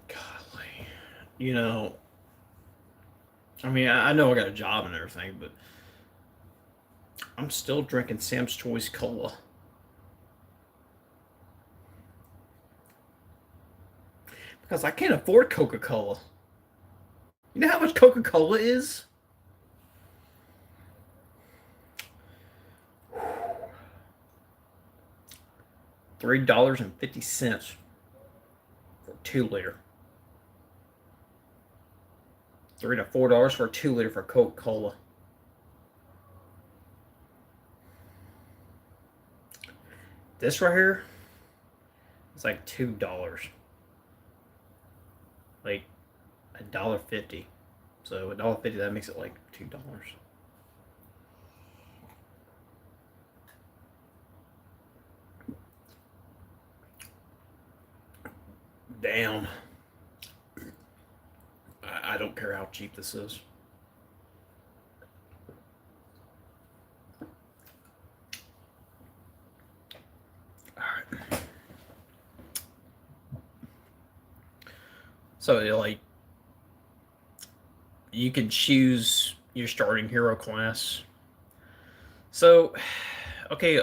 Golly. You know, I mean, I know I got a job and everything, but I'm still drinking Sam's Choice Cola. Because I can't afford Coca-Cola. You know how much Coca-Cola is? $3.50 for a 2-liter. $3 to $4 for a 2-liter for Coca-Cola. This right here is like $2. Like $1.50. So $1.50, that makes it like $2. Damn. I don't care how cheap this is. Alright. So, like, you can choose your starting hero class. So, okay,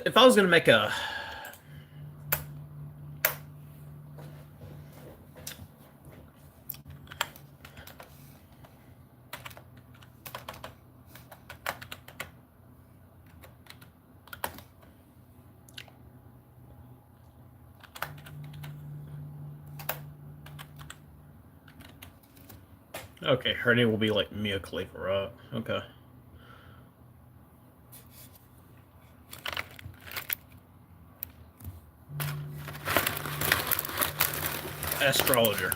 if I was gonna make a okay, her name will be like Mia Khalifa, right? Okay. Astrologer.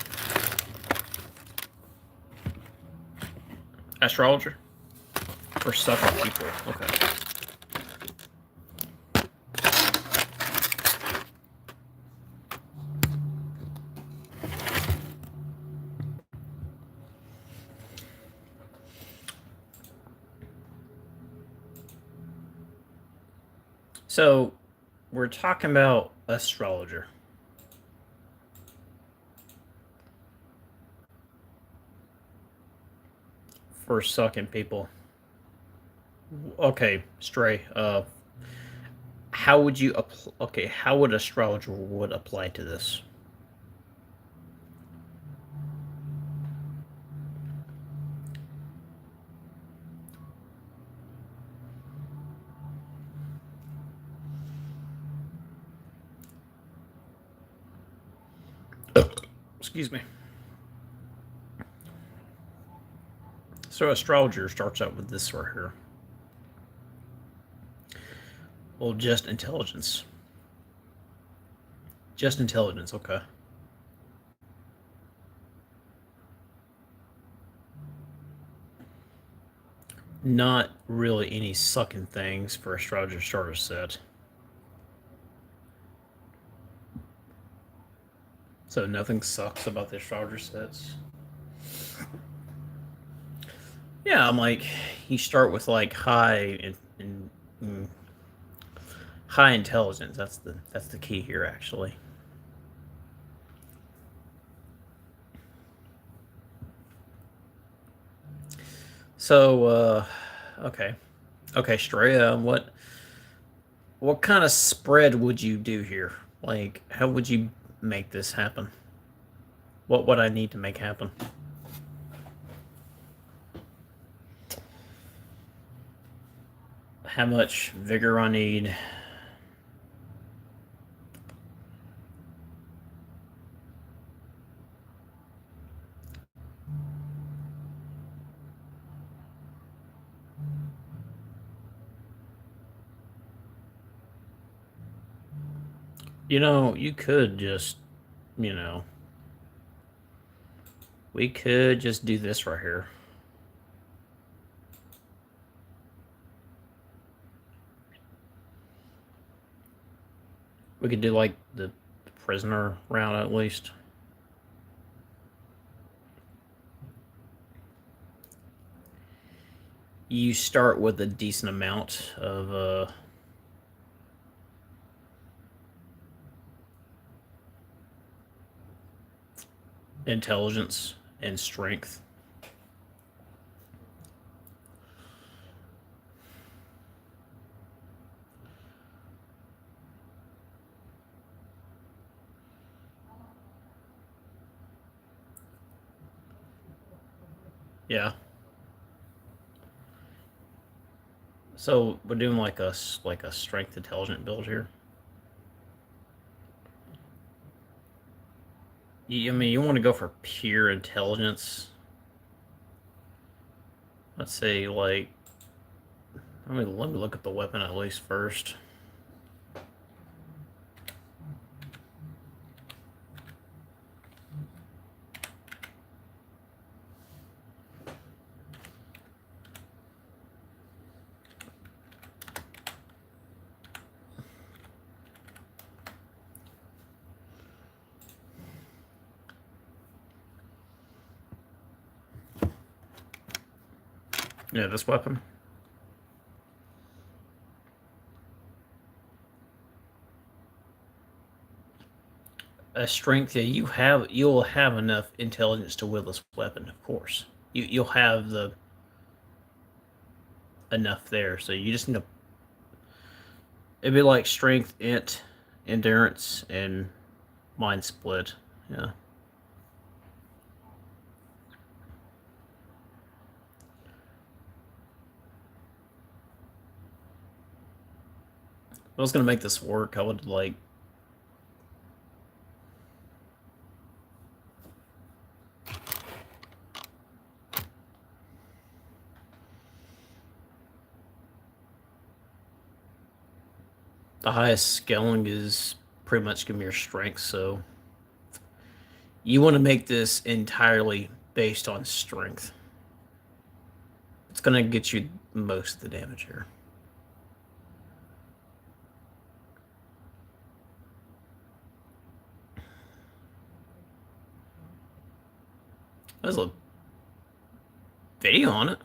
Astrologer? For sucker people. Okay. So, we're talking about astrologer. For sucking people. Okay, Stray. How would you okay, how would astrologer would apply to this? Excuse me. So astrologer starts out with this right here. Well, just intelligence. Just intelligence, okay. Not really any sucking things for astrologer starter set. So nothing sucks about the astrologer sets. Yeah, I'm like, you start with like high and high intelligence. That's the key here, actually. So, okay, Straya, what kind of spread would you do here? Like, how would you make this happen? What would I need to make happen? How much vigor I need? You know, you could just, you know, we could just do this right here. We could do like the prisoner round at least. You start with a decent amount of intelligence and strength. Yeah. So we're doing like a strength intelligent build here. I mean, you want to go for pure intelligence. Let's say like, let me look at the weapon at least first. Yeah, this weapon. A strength, yeah, you'll have enough intelligence to wield this weapon, of course. You'll have the enough there. So you just need to. It'd be like strength, int, endurance, and mind split. Yeah. If I was gonna make this work, I would like. The highest scaling is pretty much give me your strength, so you want to make this entirely based on strength. It's gonna get you most of the damage here. There's a video on it.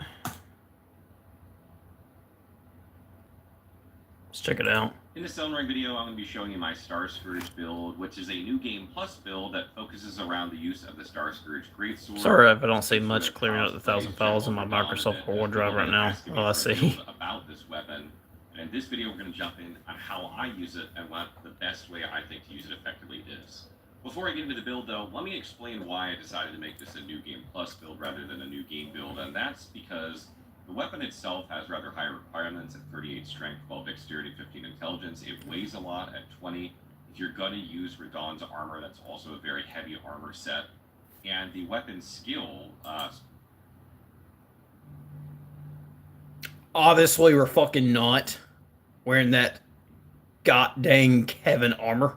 Let's check it out. In this Elden Ring video, I'm going to be showing you my Star Scourge build, which is a new game plus build that focuses around the use of the Star Scourge Greatsword. Sorry if I don't see much clearing out the 1,000 files in my Microsoft Word drive right now. Oh, I see. About this weapon, and in this video, we're going to jump in on how I use it and what the best way I think to use it effectively is. Before I get into the build, though, let me explain why I decided to make this a new game plus build rather than a new game build, and that's because the weapon itself has rather high requirements at 38 strength, 12 dexterity, 15 intelligence. It weighs a lot at 20. If you're going to use Radahn's armor, that's also a very heavy armor set. And the weapon skill... Obviously, we're fucking not wearing that god dang Kevin armor.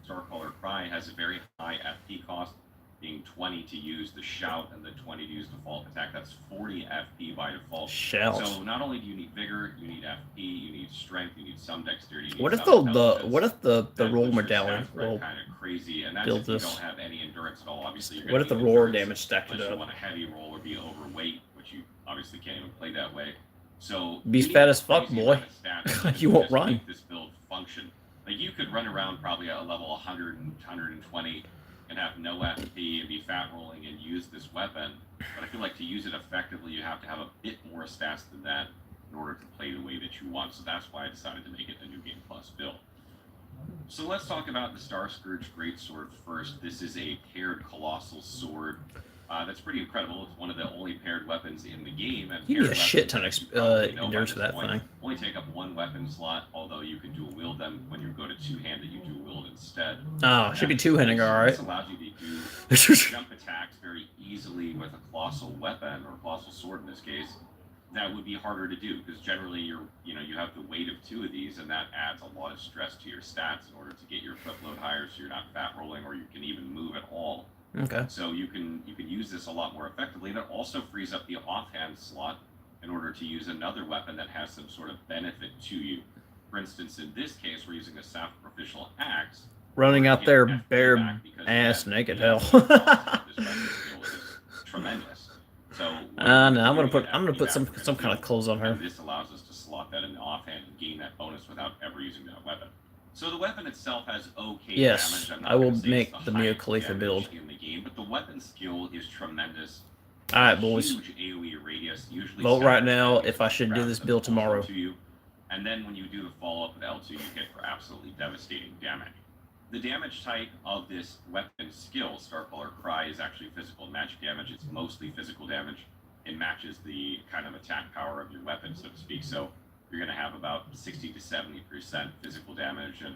Starcaller Cry has a very high FP cost, being 20 to use the shout and the 20 to use default attack. That's 40 FP by default. Shout. So not only do you need vigor, you need FP, you need strength, you need some dexterity. What if the roll medallion will kind of crazy, and that's build if you this? don't have any endurance at all. Obviously, you're What if the roar damage stacked it unless you up? want a heavy roll or be overweight, which you obviously can't even play that way. So Be you need fat as fuck, crazy boy. amount of stats You to won't just run. make this build function. Like you could run around probably at a level 100 and 120 and have no FP and be fat rolling and use this weapon. But I feel like to use it effectively, you have to have a bit more stats than that in order to play the way that you want. So that's why I decided to make it a new game plus build. So let's talk about the Star Scourge Greatsword first. This is a paired colossal sword. That's pretty incredible. It's one of the only paired weapons in the game. And You need a paired shit ton weapons, of you probably know by endurance this for that point, thing. only take up one weapon slot, although you can dual wield them. When you go to two-handed, you dual wield instead. Oh, should be two-handing, alright. This allows you to do jump attacks very easily with a colossal weapon, or a colossal sword in this case. That would be harder to do, because generally you have the weight of two of these, and that adds a lot of stress to your stats in order to get your equip load higher so you're not fat rolling or you can even move at all. Okay. So you can use this a lot more effectively, and it also frees up the offhand slot in order to use another weapon that has some sort of benefit to you. For instance, in this case, we're using a sacrificial axe. Running out there bare ass naked, hell. Tremendous. So no, I'm gonna put some kind of clothes on her. This allows us to slot that in the offhand and gain that bonus without ever using that weapon. So the weapon itself has okay Yes, damage. I'm not I will gonna say make it's the Mia highest Khalifa damage build. in the game, but the weapon skill is tremendous. All right, boys. Huge AoE radius, usually Vote right now satisfying if I should do this build tomorrow. to you. And then when you do the follow-up with L2, you hit for absolutely devastating damage. The damage type of this weapon skill, Starcaller Cry, is actually physical and magic damage. It's mostly physical damage. It matches the kind of attack power of your weapon, so to speak. So you're going to have about 60 to 70% physical damage and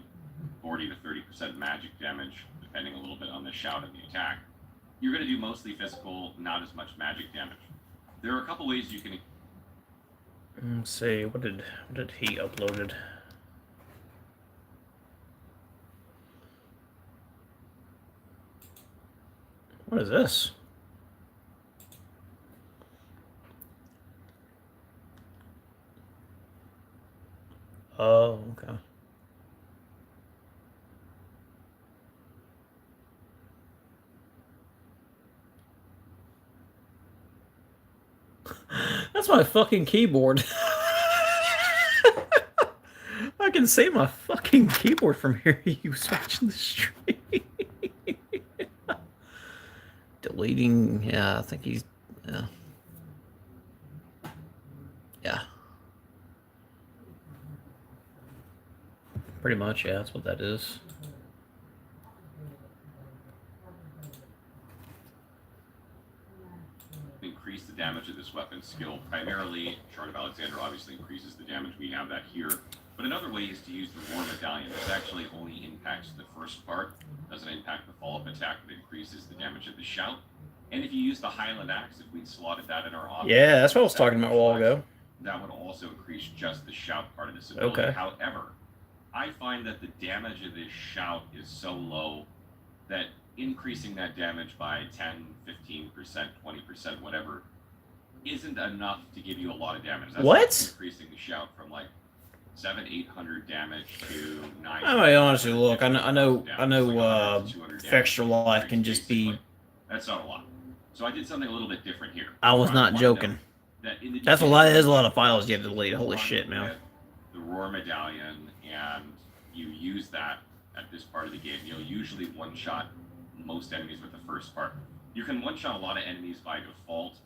40 to 30% magic damage, depending a little bit on the shout and the attack. You're going to do mostly physical, not as much magic damage. There are a couple ways you can... Let's see, what did he uploaded? What is this? Oh, okay. That's my fucking keyboard. I can see my fucking keyboard from here. You watching the stream. Deleting. Yeah, I think he's. Yeah. Pretty much, yeah, that's what that is. Increase the damage of this weapon skill. Primarily, Shard of Alexander obviously increases the damage. We have that here. But another way is to use the War Medallion. This actually only impacts the first part. Doesn't impact the follow-up attack, but increases the damage of the shout. And if you use the Highland Axe, if we'd slotted that in our option, Yeah, that's what I was talking about a while ago. that would also increase just the shout part of this ability. Okay. However, I find that the damage of this shout is so low that increasing that damage by 10, 15%, 20%, whatever, isn't enough to give you a lot of damage. That's What? Like increasing the shout from like 700-800 damage to 900. I mean, honestly, look, I know, Like Extra Life can just be. That's not a lot. So I did something a little bit different here. I was not joking. That's a lot. There's a lot of files you have to delete. Holy shit, man. The Roar Medallion, and you use that at this part of the game. You'll usually one-shot most enemies with the first part. You can one-shot a lot of enemies by default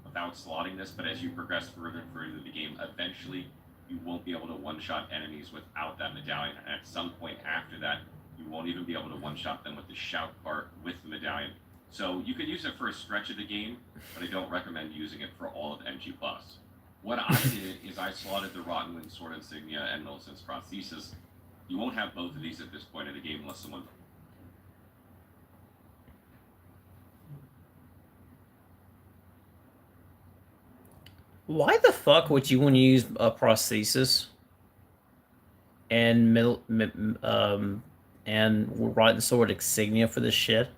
without slotting this, but as you progress further and further in the game, eventually you won't be able to one-shot enemies without that medallion. And at some point after that, you won't even be able to one-shot them with the shout part with the medallion. So you can use it for a stretch of the game, but I don't recommend using it for all of MG+. What I did is I slotted the Rotten Wing Sword Insignia and Millicent's Prosthesis. You won't have both of these at this point in the game unless someone... Why the fuck would you want to use a prosthesis and Rotten Sword Insignia for this shit?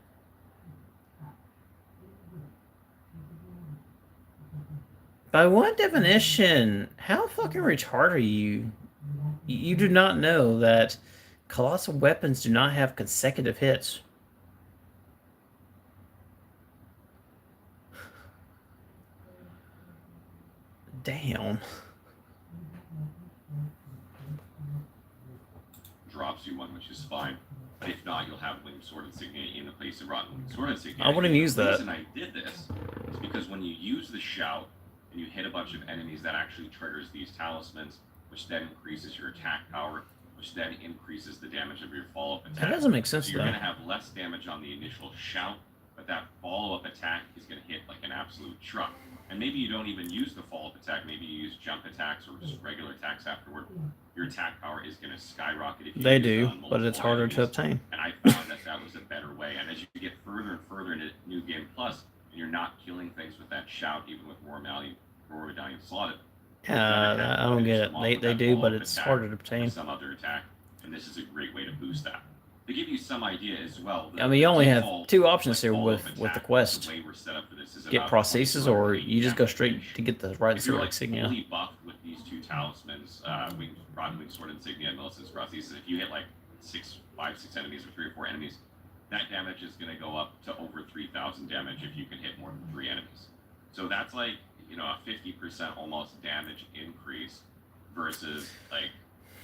By what definition? How fucking retarded are you? You do not know that colossal weapons do not have consecutive hits. Damn. Drops you one, which is fine. But if not, you'll have Winged Sword Insignia in the place of Rotten Winged Sword Insignia. I wouldn't use that. The reason I did this is because when you use the shout and you hit a bunch of enemies, that actually triggers these talismans, which then increases your attack power, which then increases the damage of your follow-up attack. That doesn't make sense, so you're going to have less damage on the initial shout, but that follow-up attack is going to hit like an absolute truck. And maybe you don't even use the follow-up attack. Maybe you use jump attacks or just regular attacks afterward. Your attack power is going to skyrocket. If you They use it do, on but it's harder enemies. to obtain. And I found that that was a better way. And as you get further and further into New Game Plus, and you're not killing things with that shout, even with Roar Medallion slotted. Yeah, I don't get it. They do, but it's harder to obtain. Some other attack, and this is a great way to boost that. To give you some idea as well. I mean, you only have two options here with the quest. The way we're set up for this is get about prosthesis, or you just go straight to get the Rotten Sword Insignia. Fully buffed with these two talismans, Rotten Wing Sword Insignia and Millicent's Prosthesis. If you hit like 5, 6 enemies or 3 or 4 enemies, that damage is going to go up to over 3,000 damage if you can hit more than 3 enemies. So that's like, you know, a 50% almost damage increase versus like,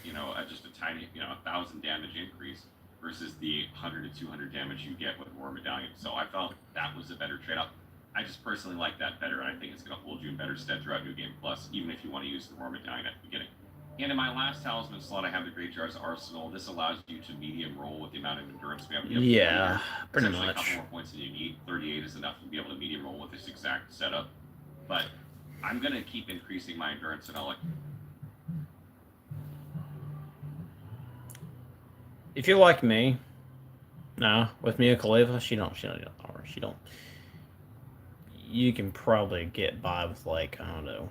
you know, just a tiny, 1,000 damage increase versus the 100 to 200 damage you get with Roar Medallion. So I felt that was a better trade-off. I just personally like that better, and I think it's going to hold you in better stead throughout New Game Plus, even if you want to use the Roar Medallion at the beginning. And in my last talisman slot, I have the Great Jar's Arsenal. This allows you to medium roll with the amount of endurance we have. Yeah, pretty much. A couple more points than you need. 38 is enough to be able to medium roll with this exact setup. But I'm going to keep increasing my endurance, and I'll like... If you're like me, no, with Mia Khalifa, she don't. You can probably get by with like, I don't know.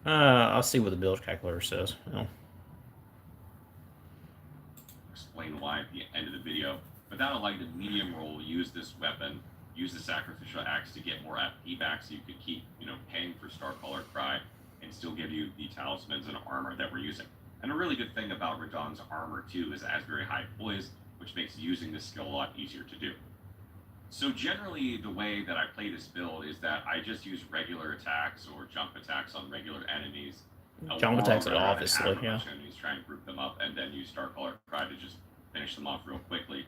I'll see what the build calculator says. Explain why at the end of the video, but that'll allow you to medium roll, use this weapon, use the sacrificial axe to get more FP back, so you could keep, paying for Starcaller Cry, and still give you the talismans and armor that we're using. And a really good thing about Radahn's armor too is it has very high poise, which makes using this skill a lot easier to do. So generally, the way that I play this build is that I just use regular attacks or jump attacks on regular enemies. Jump attacks are obviously, yeah. Enemies, try and group them up, and then use Starcaller Cry to just finish them off real quickly.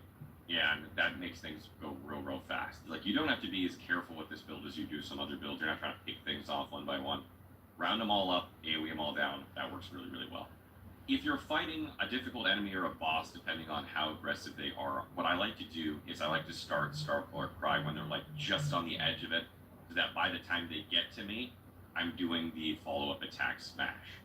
Yeah, and that makes things go real fast. Like, you don't have to be as careful with this build as you do some other builds. You're not trying to pick things off one by one. round them all up, AoE them all down. That works really, really well. If you're fighting a difficult enemy or a boss, depending on how aggressive they are, what I like to do is I like to start Starcolor Cry when they're like just on the edge of it, so that by the time they get to me, I'm doing the follow-up attack smash.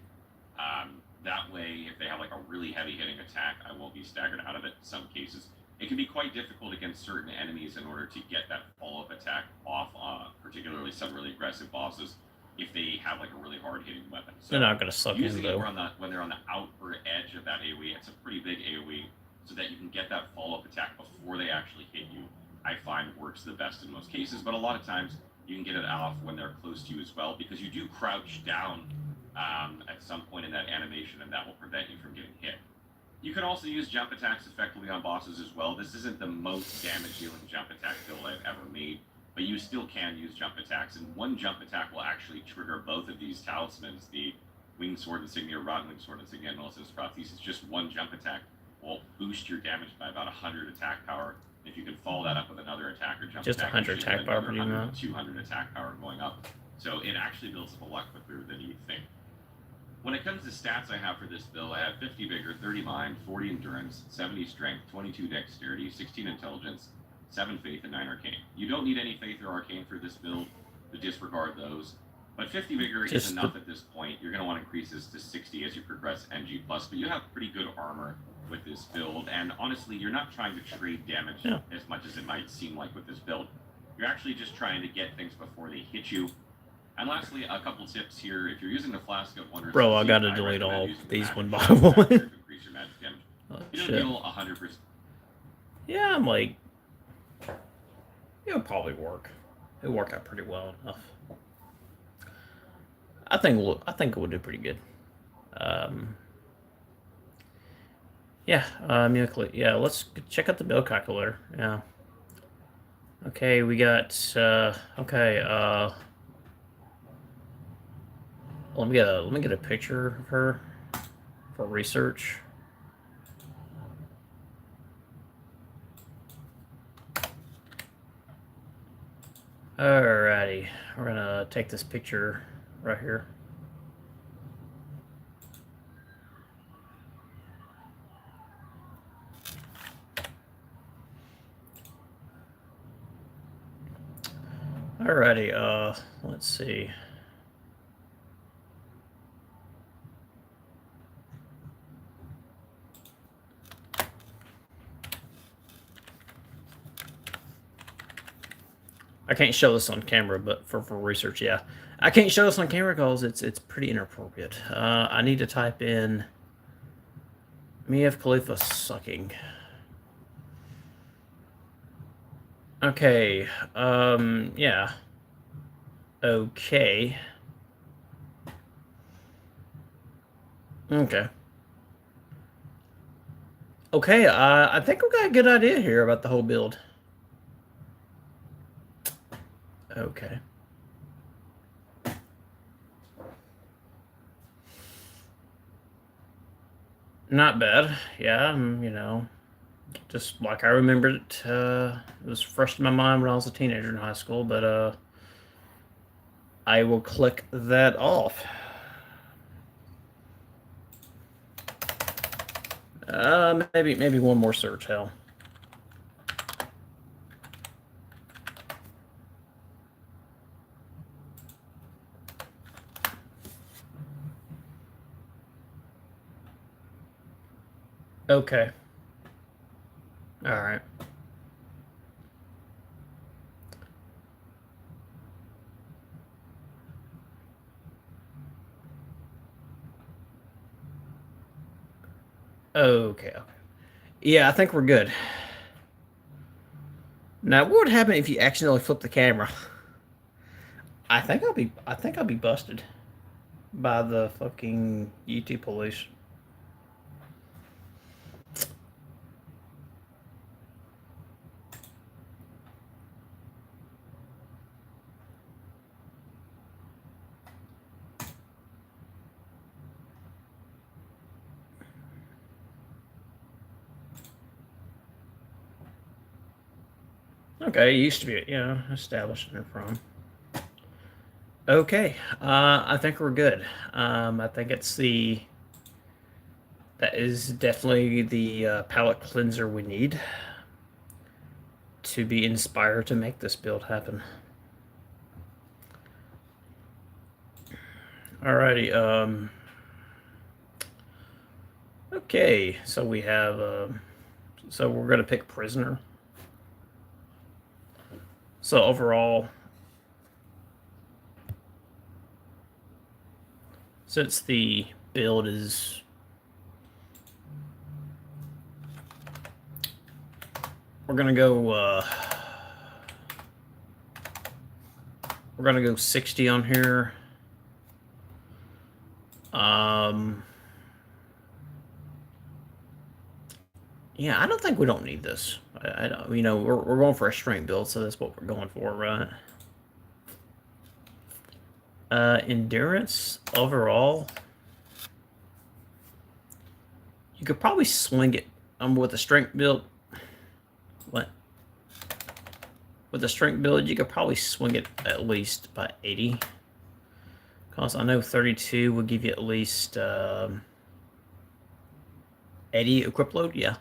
That way, if they have like a really heavy hitting attack, I won't be staggered out of it in some cases. It can be quite difficult against certain enemies in order to get that follow-up attack off, particularly some really aggressive bosses, if they have like a really hard-hitting weapon. So they're not going to suck in, usually though. when they're on the outer edge of that AoE, it's a pretty big AoE, so that you can get that follow-up attack before they actually hit you, I find works the best in most cases. But a lot of times, you can get it off when they're close to you as well, because you do crouch down at some point in that animation, and that will prevent you from getting hit. You can also use jump attacks effectively on bosses as well. This isn't the most damage-dealing jump attack build I've ever made, but you still can use jump attacks, and one jump attack will actually trigger both of these talismans, the Winged Sword Insignia, Rotten Winged Sword Insignia, and also Prosthesis. Just one jump attack will boost your damage by about 100 attack power. If you can follow that up with another attack or jump Just attack, 100 attack power, pretty much. 200 attack power going up. So it actually builds up a lot quicker than you think. When it comes to stats I have for this build, I have 50 Vigor, 30 Mind, 40 Endurance, 70 Strength, 22 Dexterity, 16 Intelligence, 7 Faith, and 9 Arcane. You don't need any Faith or Arcane for this build, to disregard those. But 50 Vigor is enough at this point. You're going to want to increase this to 60 as you progress NG+, but you have pretty good armor with this build, and honestly, you're not trying to trade damage as much as it might seem like with this build. You're actually just trying to get things before they hit you. And lastly, a couple tips here. If you're using the Flask of Wonders... Bro, I gotta delete all these one by one. Increase your magic damage. Oh, You don't shit. heal 100%. Yeah, I'm like... It'll probably work. It'll work out pretty well enough. I think it will do pretty good. Yeah, let's check out the build calculator. Yeah. Okay, we got let me get a picture of her for research. Alrighty, we're gonna take this picture right here. Alrighty, let's see. I can't show this on camera, but for research, yeah. I can't show this on camera because it's pretty inappropriate. I need to type in Mia Khalifa sucking. Okay, yeah. Okay. Okay. Okay, I think we got a good idea here about the whole build. Okay. Not bad. Yeah, you know, just like I remembered it. It was fresh in my mind when I was a teenager in high school, but I will click that off. Maybe one more search, hell. Okay. All right. Okay. Yeah, I think we're good. Now, what would happen if you accidentally flip the camera? I think I'll be busted by the fucking YouTube police. Okay, it used to be, you know, established in from. Okay, I think we're good. I think that is definitely the palette cleanser we need to be inspired to make this build happen. Alrighty, okay, so we have, so we're gonna pick prisoner. So overall, since the build is we're gonna go 60 on here. Yeah, I don't think we don't need this. I don't, you know, we're going for a strength build, so that's what we're going for, right? Endurance overall, you could probably swing it. With a strength build. What? With a strength build, you could probably swing it at least by 80. Because I know 32 will give you at least 80 equip load. Yeah.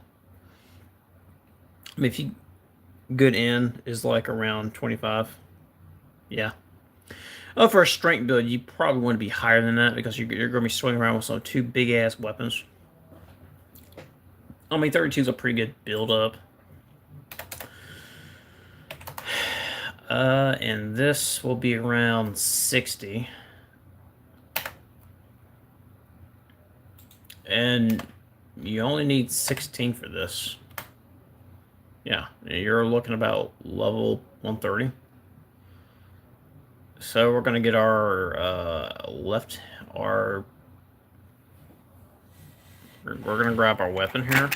I mean, if you good in is like around 25. Yeah. Oh, for a strength build, you probably want to be higher than that because you're going to be swinging around with some two big ass weapons. I mean, 32 is a pretty good build up. And this will be around 60. And you only need 16 for this. Yeah, you're looking about level 130. So we're going to get our we're going to grab our weapon here.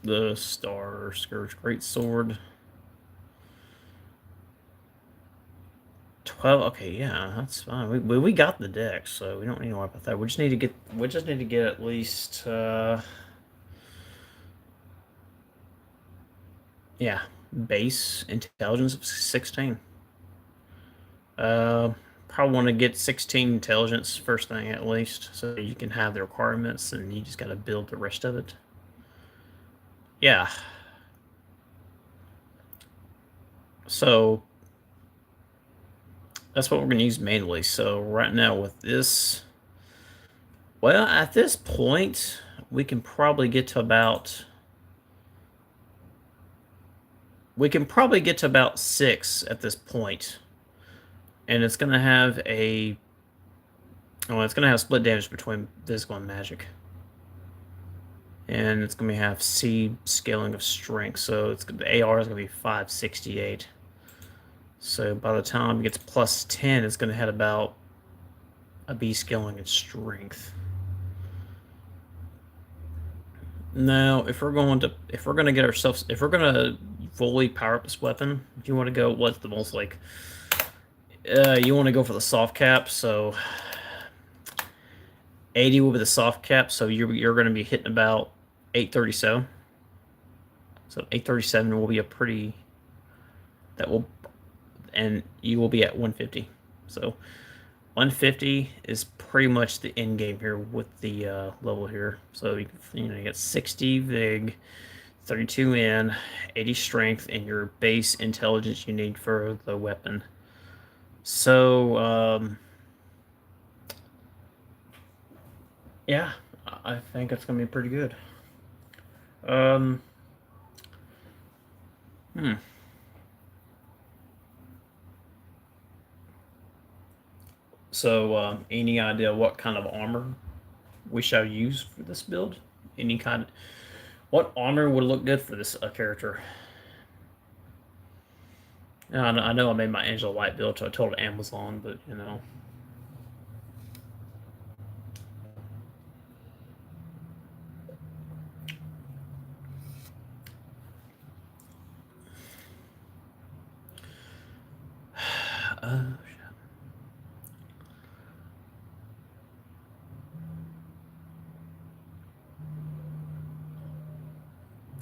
The Star Scourge Greatsword. 12. Okay, yeah, that's fine. We got the deck, so we don't need to worry about that. We just need to get at least yeah, base intelligence of 16. Probably want to get 16 intelligence first thing at least, so you can have the requirements, and you just got to build the rest of it. Yeah. So that's what we're going to use mainly. So right now with this, well, at this point, we can probably get to about 6 at this point. And it's going to have it's going to have split damage between physical and magic. And it's going to have C scaling of strength. So the AR is going to be 568. So by the time it gets plus 10, it's going to have about a B scaling in strength. Now, if we're going to fully power up this weapon, if you want to go, what's the most like? You want to go for the soft cap, so 80 will be the soft cap, so you're going to be hitting about 837. So 837 will be and you will be at 150. So 150 is pretty much the end game here with the level here. So you get 60 Vig, 32 in, 80 strength, and your base intelligence you need for the weapon. So yeah, I think it's gonna be pretty good. So, any idea what kind of armor we shall use for this build? What armor would look good for this character? I know I made my Angela White build, so I told Amazon, but you know.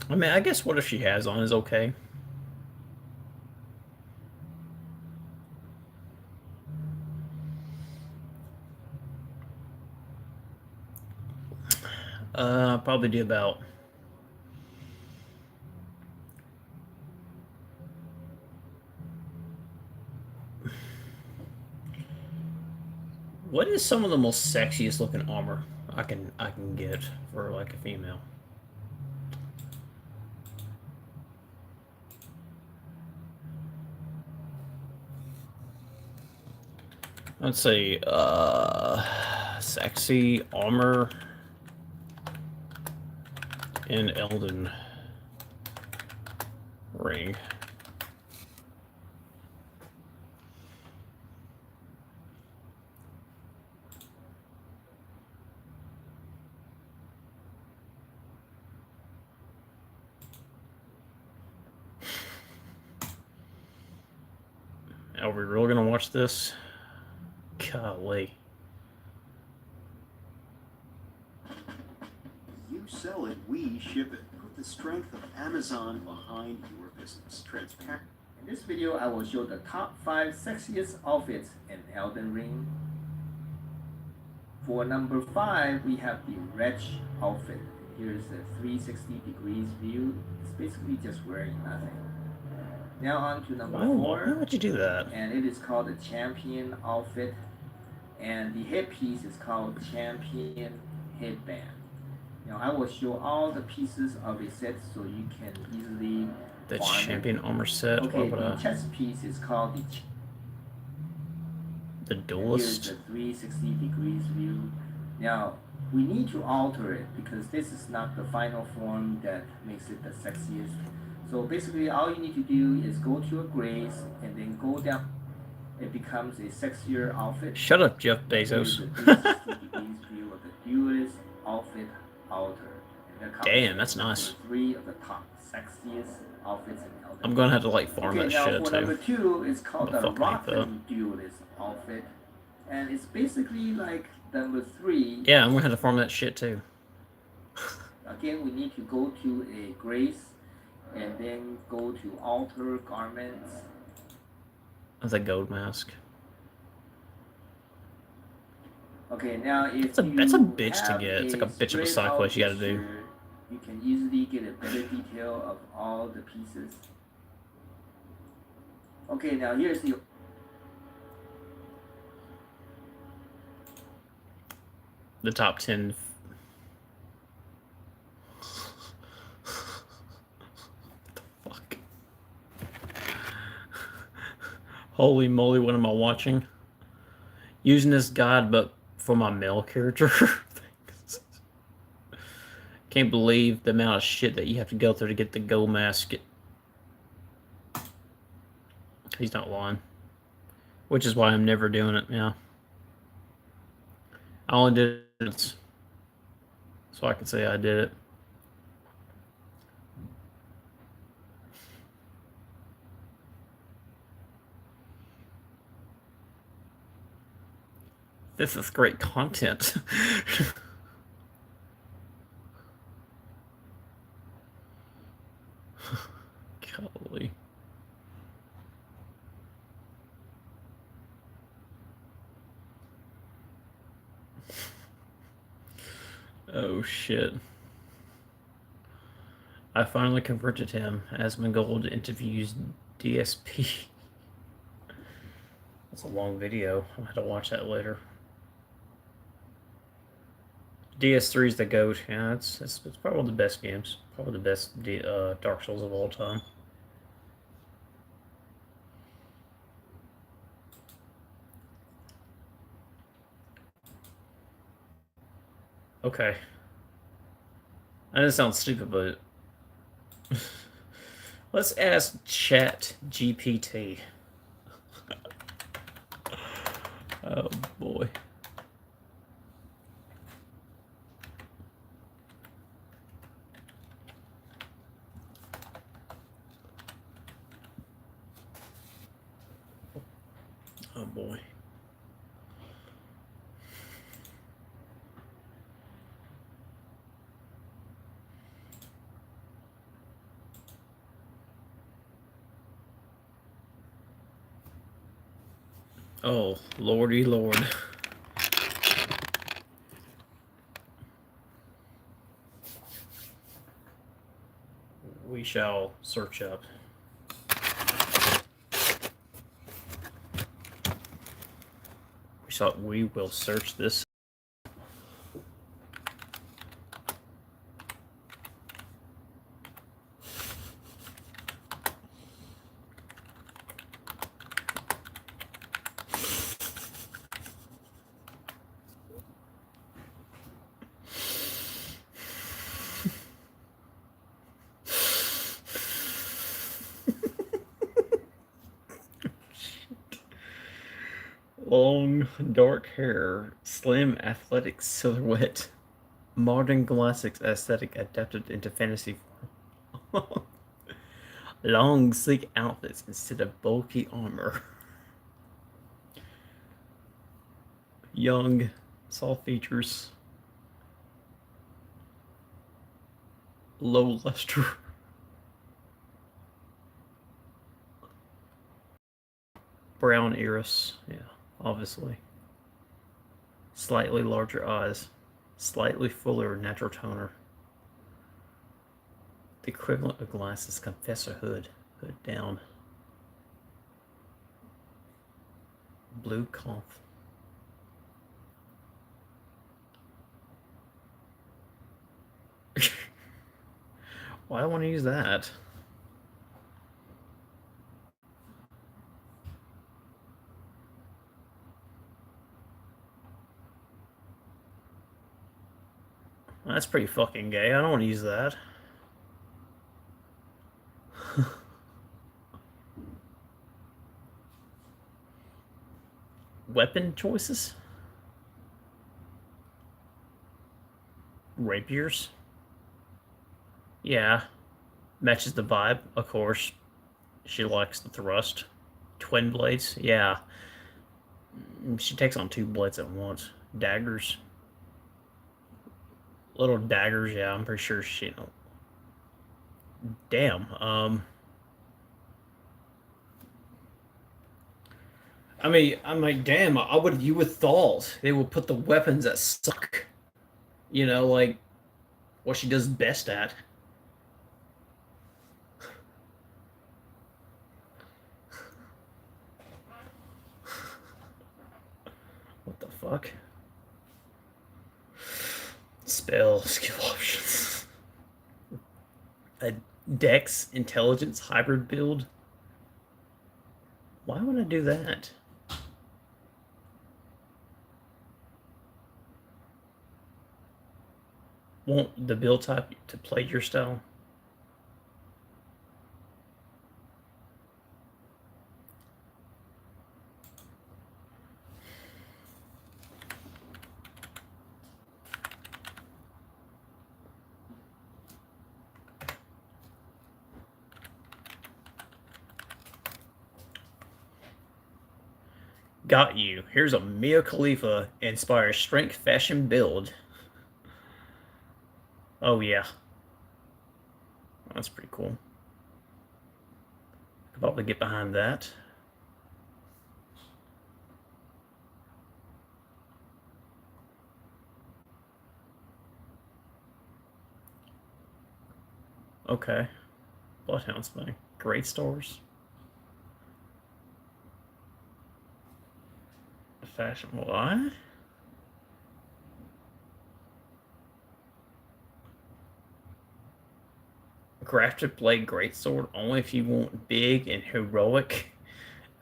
I mean, I guess what if she has on is okay. I'll probably do about... What is some of the most sexiest looking armor I can get for like a female? Let's say sexy armor in Elden Ring. Are we really gonna watch this? Golly. You sell it, we ship it. Put the strength of Amazon behind your business. Transparent. In this video, I will show the top 5 sexiest outfits in Elden Ring. For number 5, we have the wretch outfit. Here's the 360 degrees view. It's basically just wearing nothing. Now on to number 4. Why would you do that? And it is called the champion outfit. And the headpiece is called champion headband. Now I will show all the pieces of a set so you can easily The farm it. champion armor set. Okay, What the about chest piece is called the here's duelist? the 360 degrees view. Now we need to alter it because this is not the final form that makes it the sexiest. So basically all you need to do is go to a grace and then go down. It becomes a sexier outfit. Shut up, Jeff Here's Bezos. the 360 degrees view of the duelist outfit altered. And that Damn, that's covers nice. number 3 of the top sexiest outfits in Elden I'm gonna have to like farm Okay, that now shit for number too. 2, it's called I the fucking hate that. Rotten Duelist outfit. And it's basically like number 3. Yeah, I'm gonna have to farm that shit too. Again, we need to go to a grace and then go to alter garments. That's a gold mask. Okay, now if That's a you bitch to have get. It's like a bitch of a spread side out quest you gotta do. picture, you can easily get a better detail of all the pieces. Okay, now here's the The top 10. What the fuck? Holy moly, what am I watching? Using this guide, but for my male character. Can't believe the amount of shit that you have to go through to get the gold mask. He's not lying. Which is why I'm never doing it, yeah. I only did it so I can say I did it. This is great content. Golly. Oh shit. I finally converted him. Asmongold interviews DSP. That's a long video. I'll have to watch that later. DS3 is the GOAT. Yeah, it's probably one of the best games. Probably the best Dark Souls of all time. Okay. I know it sounds stupid, but let's ask Chat GPT. Oh boy. Oh boy. Oh, lordy lord. We shall search up. We will search this. Long, dark hair, slim, athletic silhouette, modern classics aesthetic adapted into fantasy form. Long, sleek outfits instead of bulky armor. Young, soft features. Low luster. Brown iris, yeah, obviously. Slightly larger eyes. Slightly fuller natural toner. The equivalent of glasses, confessor hood. Hood down. Blue conf. Why do I want to use that? That's pretty fucking gay. I don't want to use that. Weapon choices? Rapiers? Yeah. Matches the vibe, of course. She likes the thrust. Twin blades? Yeah. She takes on 2 blades at once. Daggers? Little daggers, yeah, I'm pretty sure she... Damn, I mean, I'm like, damn, you would thought they would put the weapons that suck. You know, like, what she does best at. What the fuck? Spell, skill options. A Dex Intelligence hybrid build? Why would I do that? Want the build type to play your style? Got you. Here's a Mia Khalifa inspired strength fashion build. Oh yeah. That's pretty cool. Could probably get behind that. Okay. Bloodhound Spy. Great stores. Fashion. What? Grafted blade greatsword only if you want big and heroic.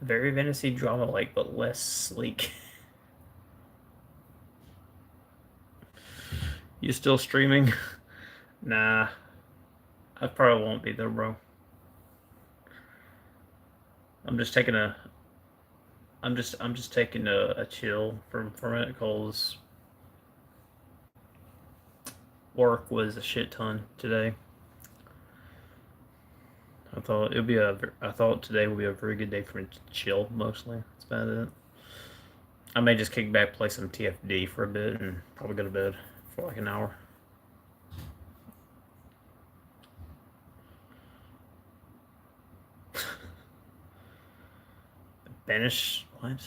Very fantasy drama like, but less sleek. You still streaming? Nah. I probably won't be there, bro. I'm just taking a chill from it because work was a shit ton today. I thought today would be a very good day for me to chill mostly. That's about it. I may just kick back, play some TFD for a bit, and probably go to bed for like an hour. Banish what?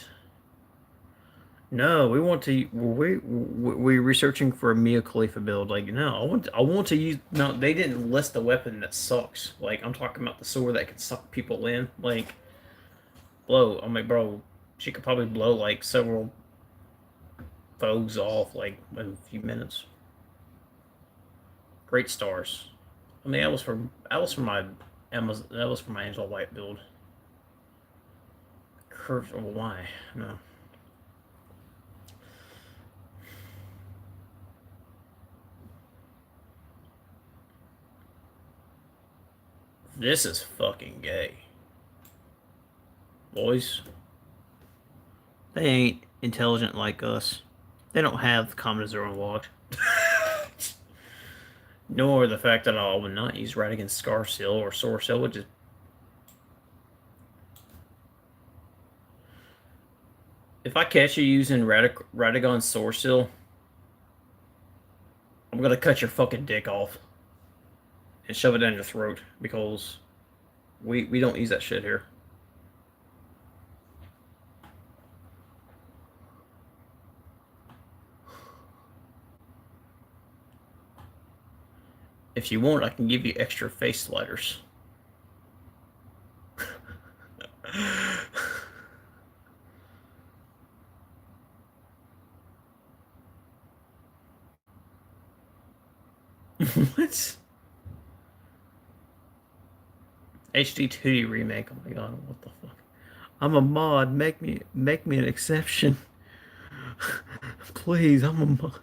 No, we want to. We researching for a Mia Khalifa build. Like, no, I want to use. No, they didn't list the weapon that sucks. Like, I'm talking about the sword that can suck people in. Like, blow. I'm like, bro, she could probably blow like several foes off like in a few minutes. Great stars. I mean, that was for my that was for my Angel White build. Curves. Well, why? No. This is fucking gay. Boys. They ain't intelligent like us. They don't have common zero unlocked. Nor the fact that I would not use right against Scar Seal or Sword Seal, which is. If I catch you using Radagon Sword Seal, I'm gonna cut your fucking dick off and shove it down your throat because we don't use that shit here. If you want, I can give you extra face sliders. What? HD 2D remake. Oh my god, what the fuck? I'm a mod. Make me an exception. Please, I'm a mod.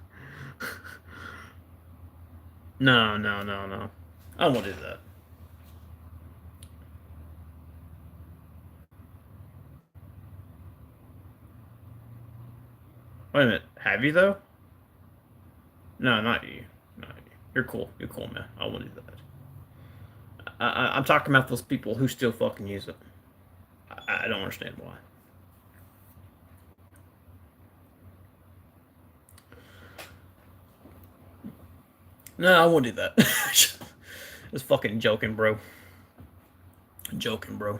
No, no, no, no. I won't do that. Wait a minute. Have you though? No, not you. Not you. You're cool. You're cool, man. I won't do that. I'm talking about those people who still fucking use it. I don't understand why. No, I won't do that. Just fucking joking, bro. Joking, bro.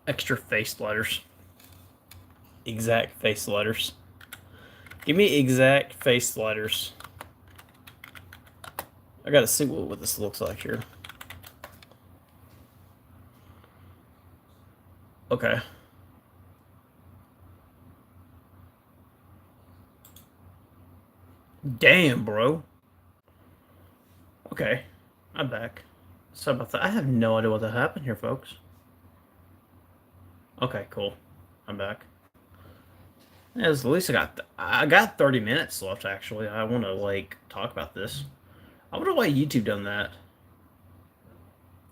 Extra face letters. Exact face letters. Give me exact face letters. I gotta see what this looks like here. Okay. Damn, bro. Okay. I'm back. Sorry about that. I have no idea what that happened here, folks. Okay, cool. I'm back. Yeah, at least I got 30 minutes left, actually. I want to, like, talk about this. I wonder why YouTube done that.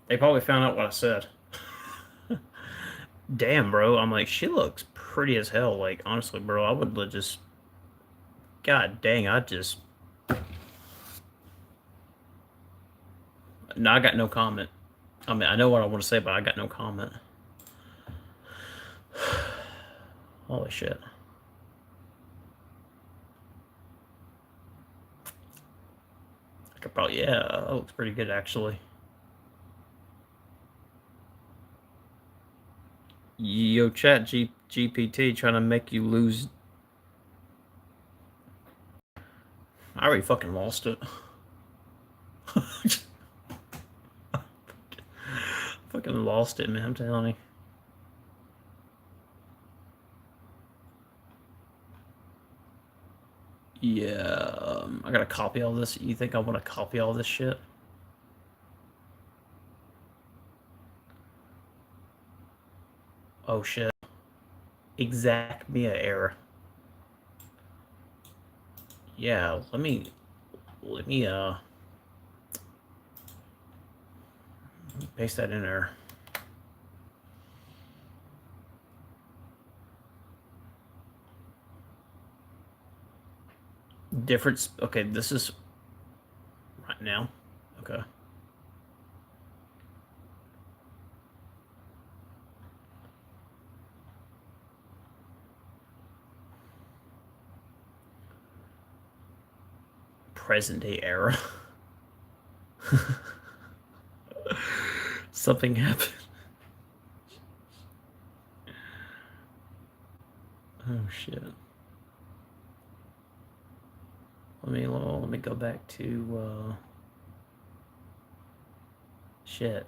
They probably found out what I said. Damn, bro. I'm like, she looks pretty as hell. Like, honestly, bro, I would just... God dang, I just... No, I got no comment. I mean, I know what I want to say, but I got no comment. Holy shit. I could probably... Yeah, that looks pretty good, actually. Yo, GPT trying to make you lose... I already fucking lost it. Fucking lost it, man, I'm telling you. Yeah, I gotta copy all this. You think I want to copy all this shit? Oh shit. Exact Mia error. Yeah, let me paste that in there. Difference. Okay, this is right now. Okay. Present day era. Something happened. shit. Let me go back to shit. Shit.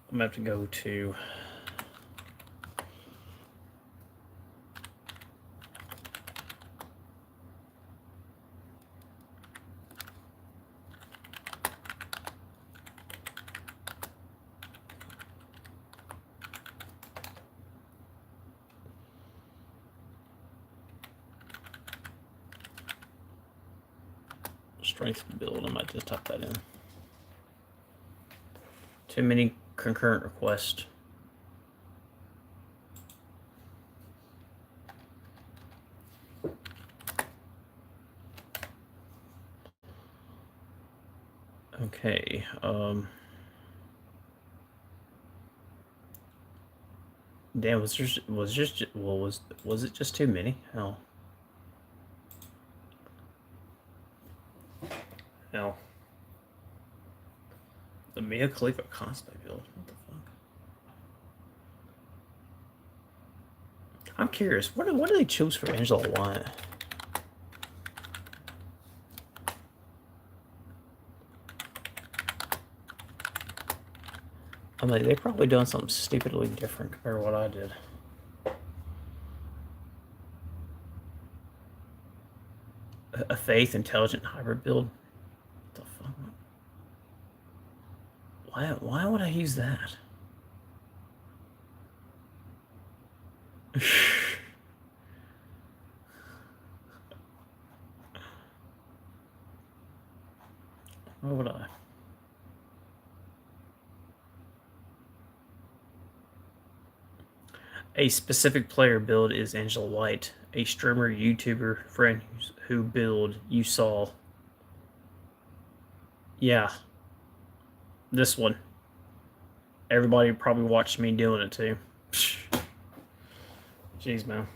I'm gonna have to go to strength build. I might just type that in. Too many concurrent requests. Okay. Damn, was it just too many? Hell. Hell. The Mia Khalifa cosplay build. What the fuck? I'm curious. What do they choose for Angela White? I'm like, they probably done something stupidly different compared to what I did. A faith intelligent hybrid build. What the fuck? Why would I use that? Why would I? A specific player build is Angela White, a streamer, YouTuber friend who build you saw. Yeah. This one. Everybody probably watched me doing it too. Jeez, man.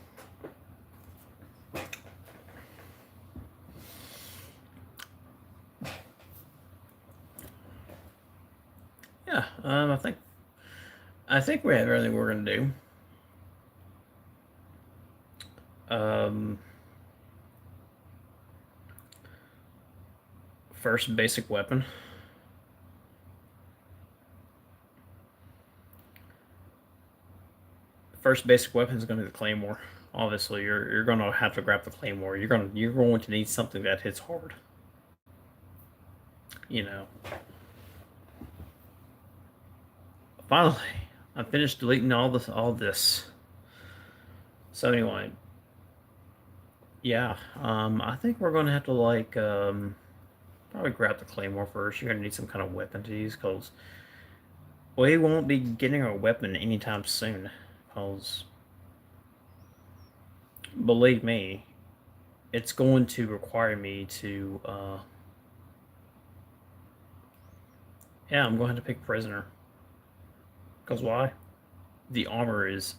Yeah, I think we have everything we're gonna do. First basic weapon. First basic weapon is going to be the claymore. Obviously, you're going to have to grab the claymore. You're going to need something that hits hard. You know. Finally, I finished deleting all this. So anyway, yeah, I think we're going to have to like probably grab the claymore first. You're going to need some kind of weapon to use because we won't be getting our weapon anytime soon. Because believe me, it's going to require me to yeah, I'm going to have to pick prisoner. Because why? The armor is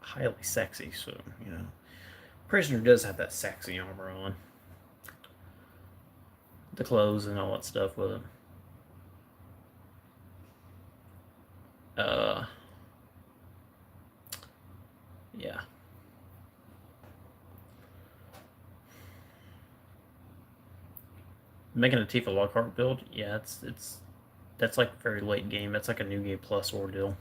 highly sexy, so you know. Prisoner does have that sexy armor on. The clothes and all that stuff with it. Yeah. Making a Tifa Lockhart build, yeah, that's like very late game. That's like a new game plus ordeal.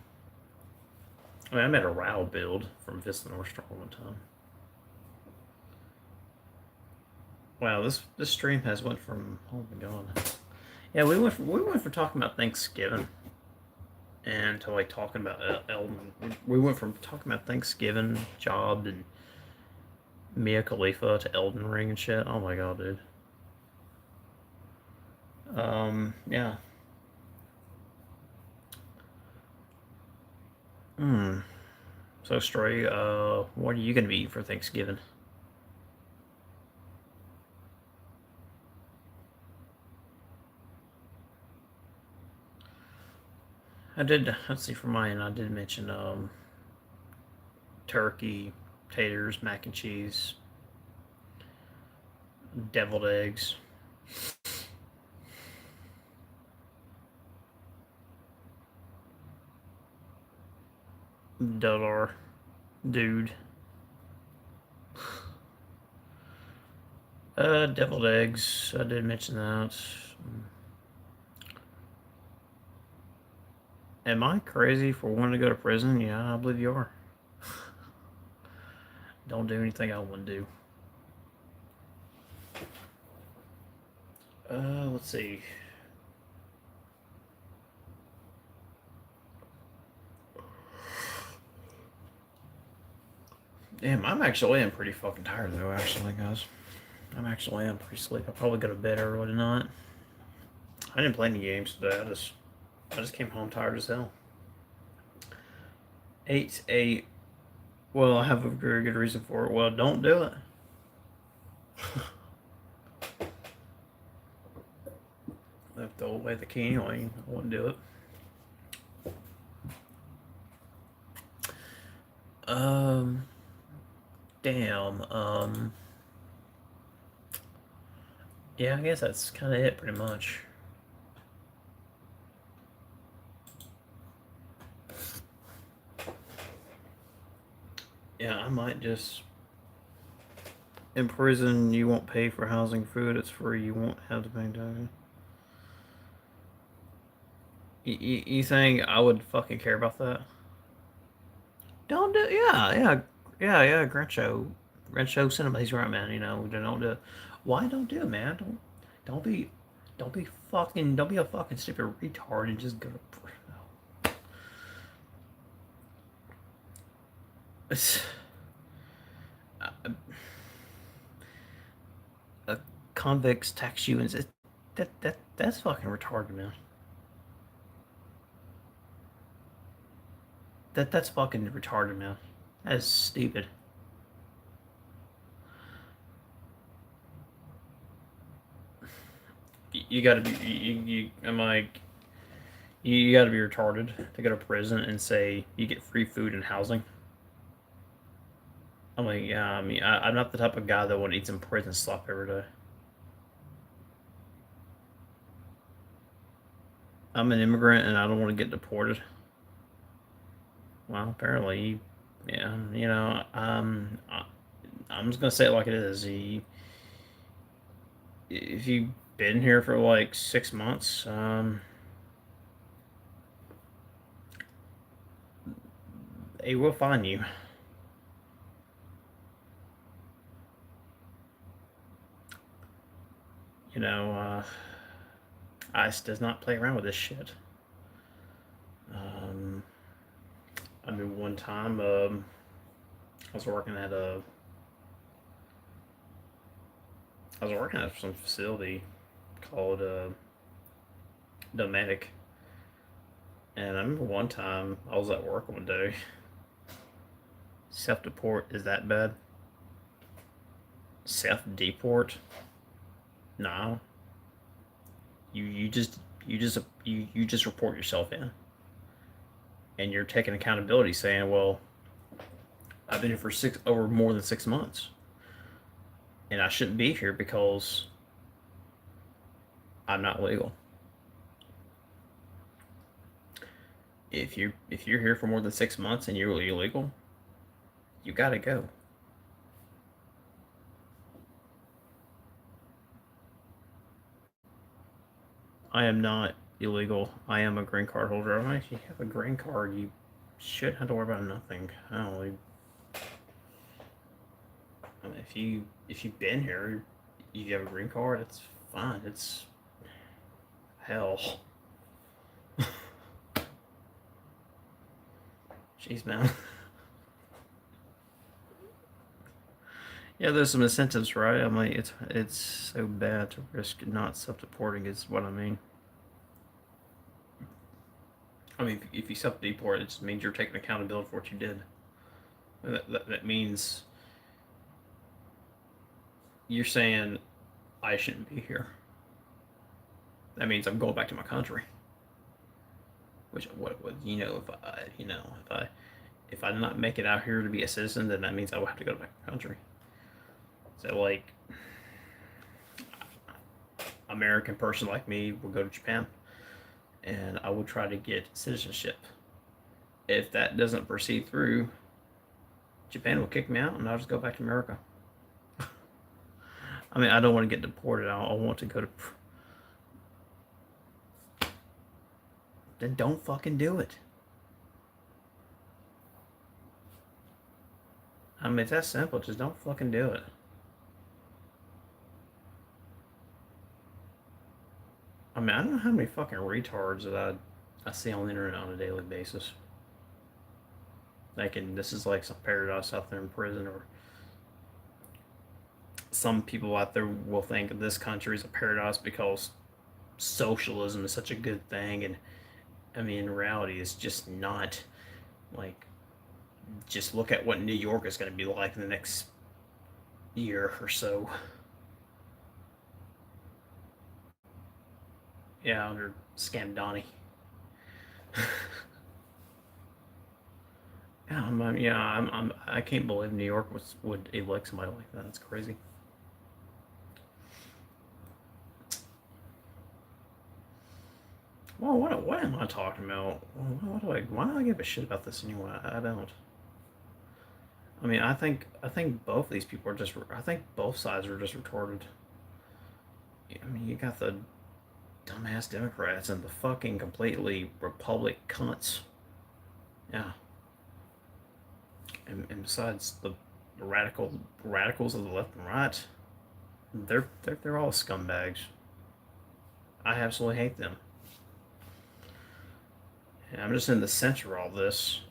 I mean, I made a Rao build from Vista North Star one time. Wow, this stream has went from, oh my god. Yeah, we went from talking about Thanksgiving and to like talking about Elden. We went from talking about Thanksgiving, job, and Mia Khalifa to Elden Ring and shit. Oh my god, dude. Yeah. So Stray, what are you gonna be eating for Thanksgiving? I did. Let's see. For mine, I did mention turkey, taters, mac and cheese, deviled eggs. Dollar, dude. Deviled eggs. I did mention that. Am I crazy for wanting to go to prison? Yeah, I believe you are. Don't do anything I wouldn't do. Let's see. Damn, I'm pretty fucking tired though, actually, guys. I'm pretty sleepy. I'll probably go to bed early tonight. I didn't play any games today. I just came home tired as hell. 8-8. Well, I have a very good reason for it. Well, don't do it. I have to throw away the key anyway. I wouldn't do it. Damn. Yeah, I guess that's kind of it, pretty much. Yeah, I might just... In prison, you won't pay for housing, food, it's free, you won't have to pay taxes. You think I would fucking care about that? Don't do... Yeah, Grincho. Cinema, he's right, man, you know, don't do... Why don't do it, man? Don't be a fucking stupid retard and just go to... It's... Convicts tax you and says that's fucking retarded, man. That's fucking retarded, man. That is stupid. You gotta be I'm like you gotta be retarded to go to prison and say you get free food and housing. I'm like, yeah, I mean, I'm not the type of guy that would eat some prison slop every day. I'm an immigrant and I don't want to get deported. Well, apparently, yeah, you know, I'm just gonna say it like it is. If you've been here for like 6 months, they will find you. You know, ICE does not play around with this shit. I mean, one time, I was working at some facility called Domestic, and I remember one time I was at work one day. Self-deport is that bad? Self-deport? No. You just report yourself in, and you're taking accountability, saying, "Well, I've been here for more than 6 months, and I shouldn't be here because I'm not legal." If you're here for more than 6 months and you're illegal, you gotta go. I am not illegal. I am a green card holder. If you have a green card, you shouldn't have to worry about nothing. I don't I mean, if you've been here, you have a green card. It's fine. It's hell. Jeez, man. Yeah, there's some incentives, right? I mean, it's so bad to risk not self-deporting is what I mean. I mean, if you self-deport, it just means you're taking accountability for what you did. That means you're saying I shouldn't be here. That means I'm going back to my country, Which what you know if I did not make it out here to be a citizen, then that means I will have to go back to the country. So like, American person like me will go to Japan, and I will try to get citizenship. If that doesn't proceed through, Japan will kick me out, and I'll just go back to America. I mean, I don't want to get deported. I want to go to. Then don't fucking do it. I mean, it's that simple. Just don't fucking do it. I mean, I don't know how many fucking retards that I see on the internet on a daily basis. Thinking this is like some paradise out there in prison, or some people out there will think this country is a paradise because socialism is such a good thing, and I mean, in reality, it's just not. Like, just look at what New York is going to be like in the next year or so. Yeah, under Scam Donnie. I can't believe New York would elect somebody like that. It's crazy. Well, what am I talking about? Why do I give a shit about this anyway? I don't. I mean, I think both these people are just. I think both sides are just retarded. I mean, you got the dumbass Democrats and the fucking completely Republic cunts. Yeah. And besides the radicals of the left and right, they're all scumbags. I absolutely hate them. And I'm just in the center of all this,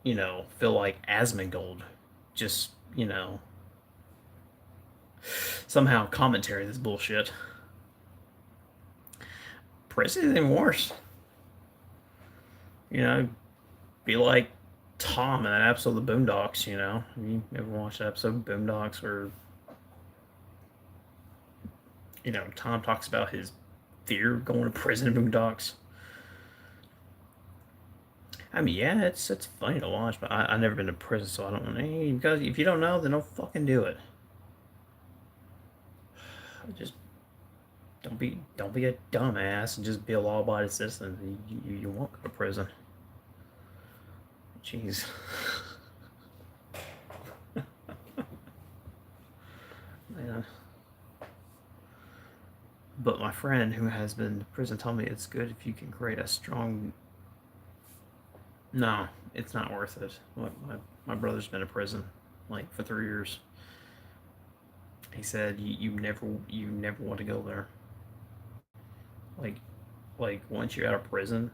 feel like Asmongold just, somehow commentary this bullshit. Prison is even worse. Be like Tom in that episode of the Boondocks, You ever watched that episode of Boondocks where, Tom talks about his fear of going to prison in Boondocks? I mean, yeah, it's funny to watch, but I've never been to prison, so I don't know. Hey, because if you don't know, then don't fucking do it. Just don't be a dumbass and just be a law-abiding citizen. You won't go to prison. Jeez. Man. But my friend who has been to prison told me it's good if you can create a strong. No, it's not worth it. My brother's been in prison like for 3 years. He said you never want to go there. Like once you're out of prison,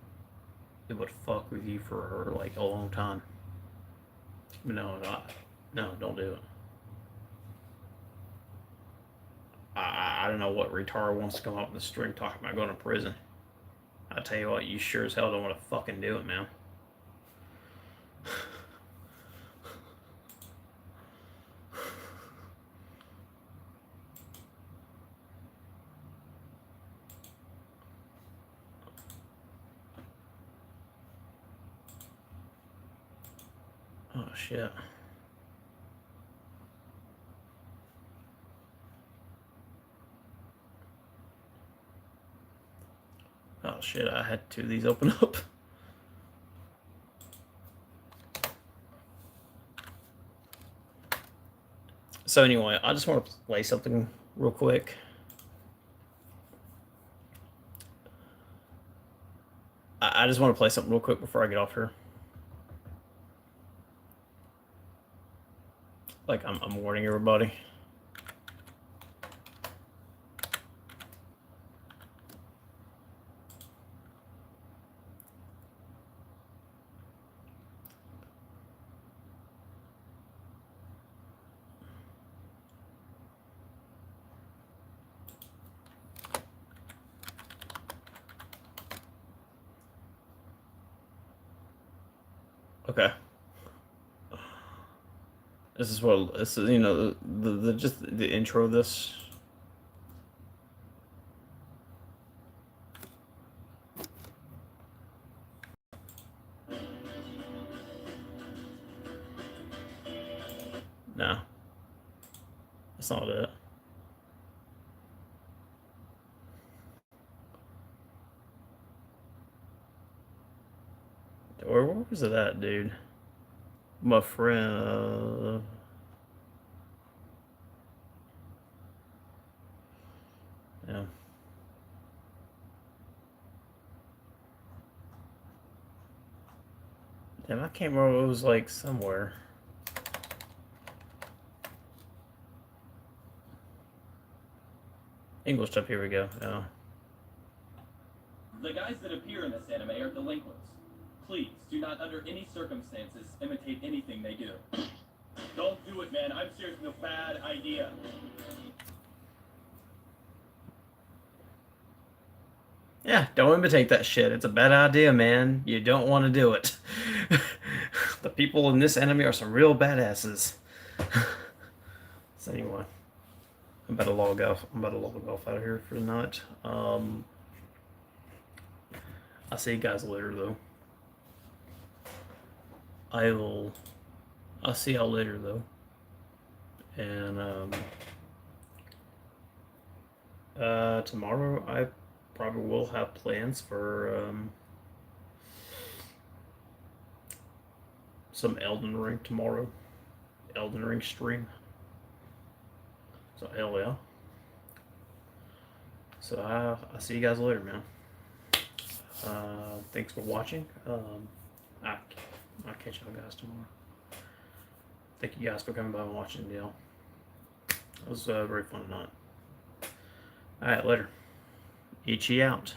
it would fuck with you for like a long time. No, don't do it. I don't know what retard wants to come up with the string talking about going to prison. I tell you what, you sure as hell don't want to fucking do it, man. Oh shit. Oh shit, I had two of these open up. So anyway, I just want to play something real quick. I just want to play something real quick before I get off here. Like I'm warning everybody. Okay. This is the just the intro of this. No. That's not it. Or where was it at, dude? My friend. Yeah. Damn, I can't remember. It was like somewhere. English stuff. Here we go. Yeah. The guys that appear in this anime are delinquents. Please, do not under any circumstances imitate anything they do. Don't do it, man. I'm serious, it's a bad idea. Yeah, don't imitate that shit. It's a bad idea, man. You don't want to do it. The people in this anime are some real badasses. So anyway, I'm about to log off. I'm about to log off out of here for the night. I'll see you guys later, though. I'll see y'all later, though. And tomorrow I probably will have plans for some Elden Ring tomorrow. Elden Ring stream. So hell yeah. So I'll see you guys later, man. Thanks for watching. I'll catch y'all guys tomorrow. Thank you guys for coming by and watching, Dale. It was very fun tonight. Alright, later. Ichi out.